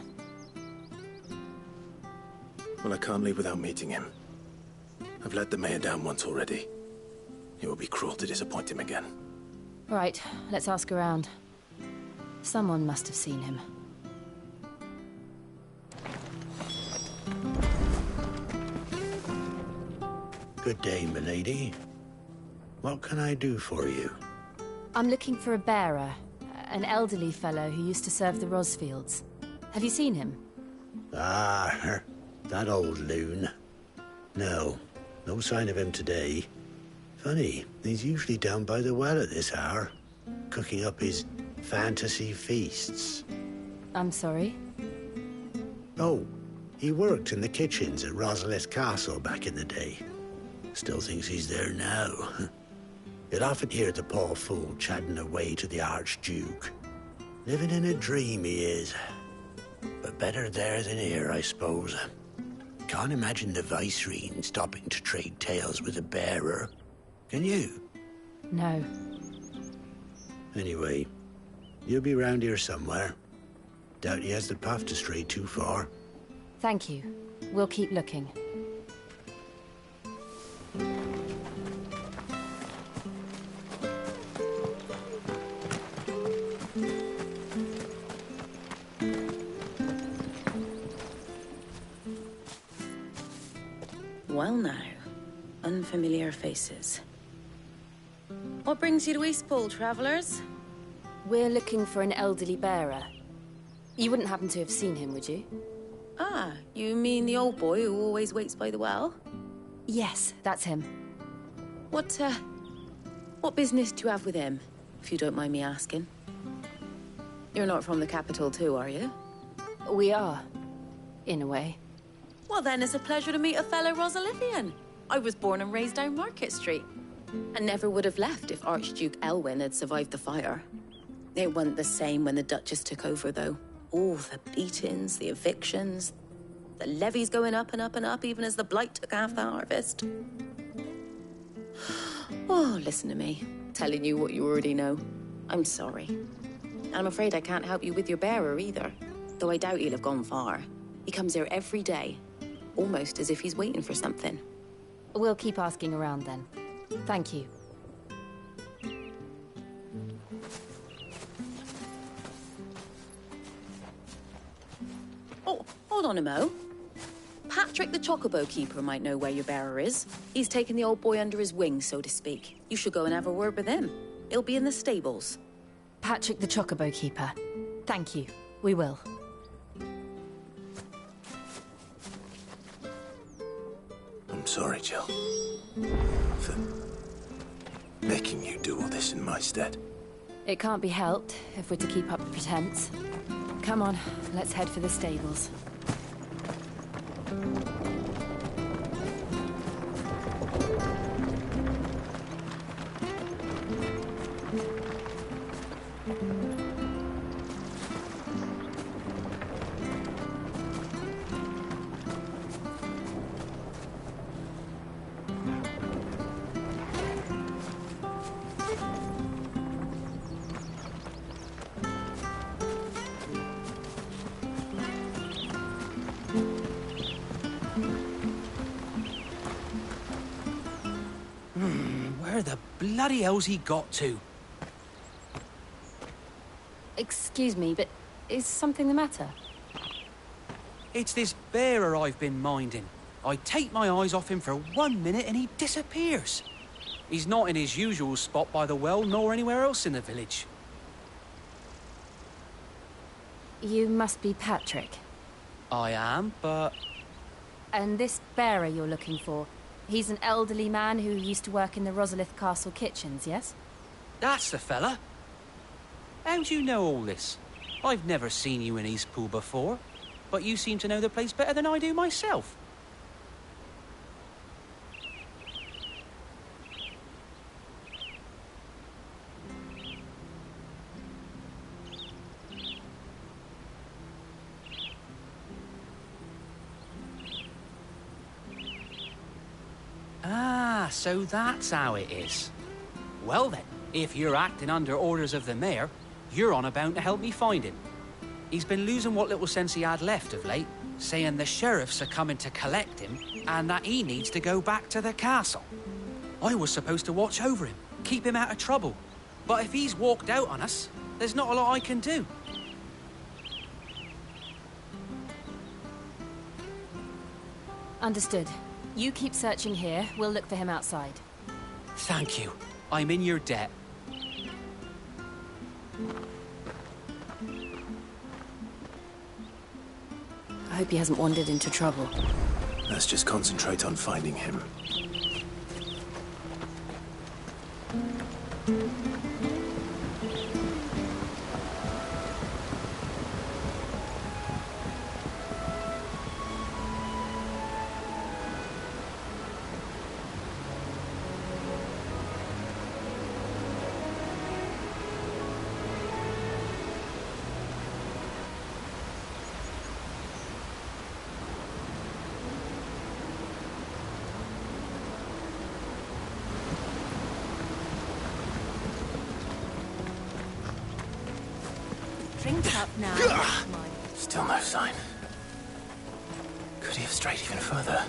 Well, I can't leave without meeting him. I've let the mayor down once already. It would be cruel to disappoint him again. Right, let's ask around. Someone must have seen him. Good day, milady. What can I do for you? I'm looking for a bearer. An elderly fellow who used to serve the Rosfields. Have you seen him? Ah, that old loon. No sign of him today. Funny, he's usually down by the well at this hour, cooking up his fantasy feasts. I'm sorry? Oh, he worked in the kitchens at Rosalith Castle back in the day. Still thinks he's there now. You'd often hear the poor fool chatting away to the Archduke. Living in a dream he is. But better there than here, I suppose. Can't imagine the Viceroy stopping to trade tales with a bearer. Can you? No. Anyway, you'll be round here somewhere. Doubt he has the path to stray too far. Thank you. We'll keep looking. Well now, unfamiliar faces. What brings you to Eastpool, travellers? We're looking for an elderly bearer. You wouldn't happen to have seen him, would you? Ah, you mean the old boy who always waits by the well? Yes, that's him. What business do you have with him, if you don't mind me asking? You're not from the capital too, are you? We are, in a way. Well then, it's a pleasure to meet a fellow Rosalithian. I was born and raised down Market Street. And never would have left if Archduke Elwyn had survived the fire. It wasn't the same when the Duchess took over, though. All the beatings, the evictions, the levies going up and up and up, even as the blight took half the harvest. Oh, listen to me, telling you what you already know. I'm sorry. And I'm afraid I can't help you with your bearer, either. though I doubt he'll have gone far. He comes here every day, almost as if he's waiting for something. We'll keep asking around then. Thank you. Oh, hold on a mo. Patrick the Chocobo Keeper might know where your bearer is. He's taken the old boy under his wing, so to speak. You should go and have a word with him. He'll be in the stables. Patrick the Chocobo Keeper. Thank you. We will. I'm sorry, Jill. For making you do all this in my stead. It can't be helped if we're to keep up the pretense. Come on, let's head for the stables. Where the bloody hell's he got to? Excuse me, but is something the matter? It's this bearer I've been minding. I take my eyes off him for 1 minute and he disappears. He's not in his usual spot by the well, nor anywhere else in the village. You must be Patrick. I am, but... And this bearer you're looking for, he's an elderly man who used to work in the Rosalith Castle kitchens, yes? That's the fella. How do you know all this? I've never seen you in Eastpool before, but you seem to know the place better than I do myself. Ah, so that's how it is. Well then, if you're acting under orders of the mayor, you're on about to help me find him. He's been losing what little sense he had left of late, saying the sheriffs are coming to collect him and that he needs to go back to the castle. I was supposed to watch over him, keep him out of trouble. But if he's walked out on us, there's not a lot I can do. Understood. You keep searching here, we'll look for him outside. Thank you. I'm in your debt. I hope he hasn't wandered into trouble. Let's just concentrate on finding him. Drink up now. Still no sign. Could he have strayed even further?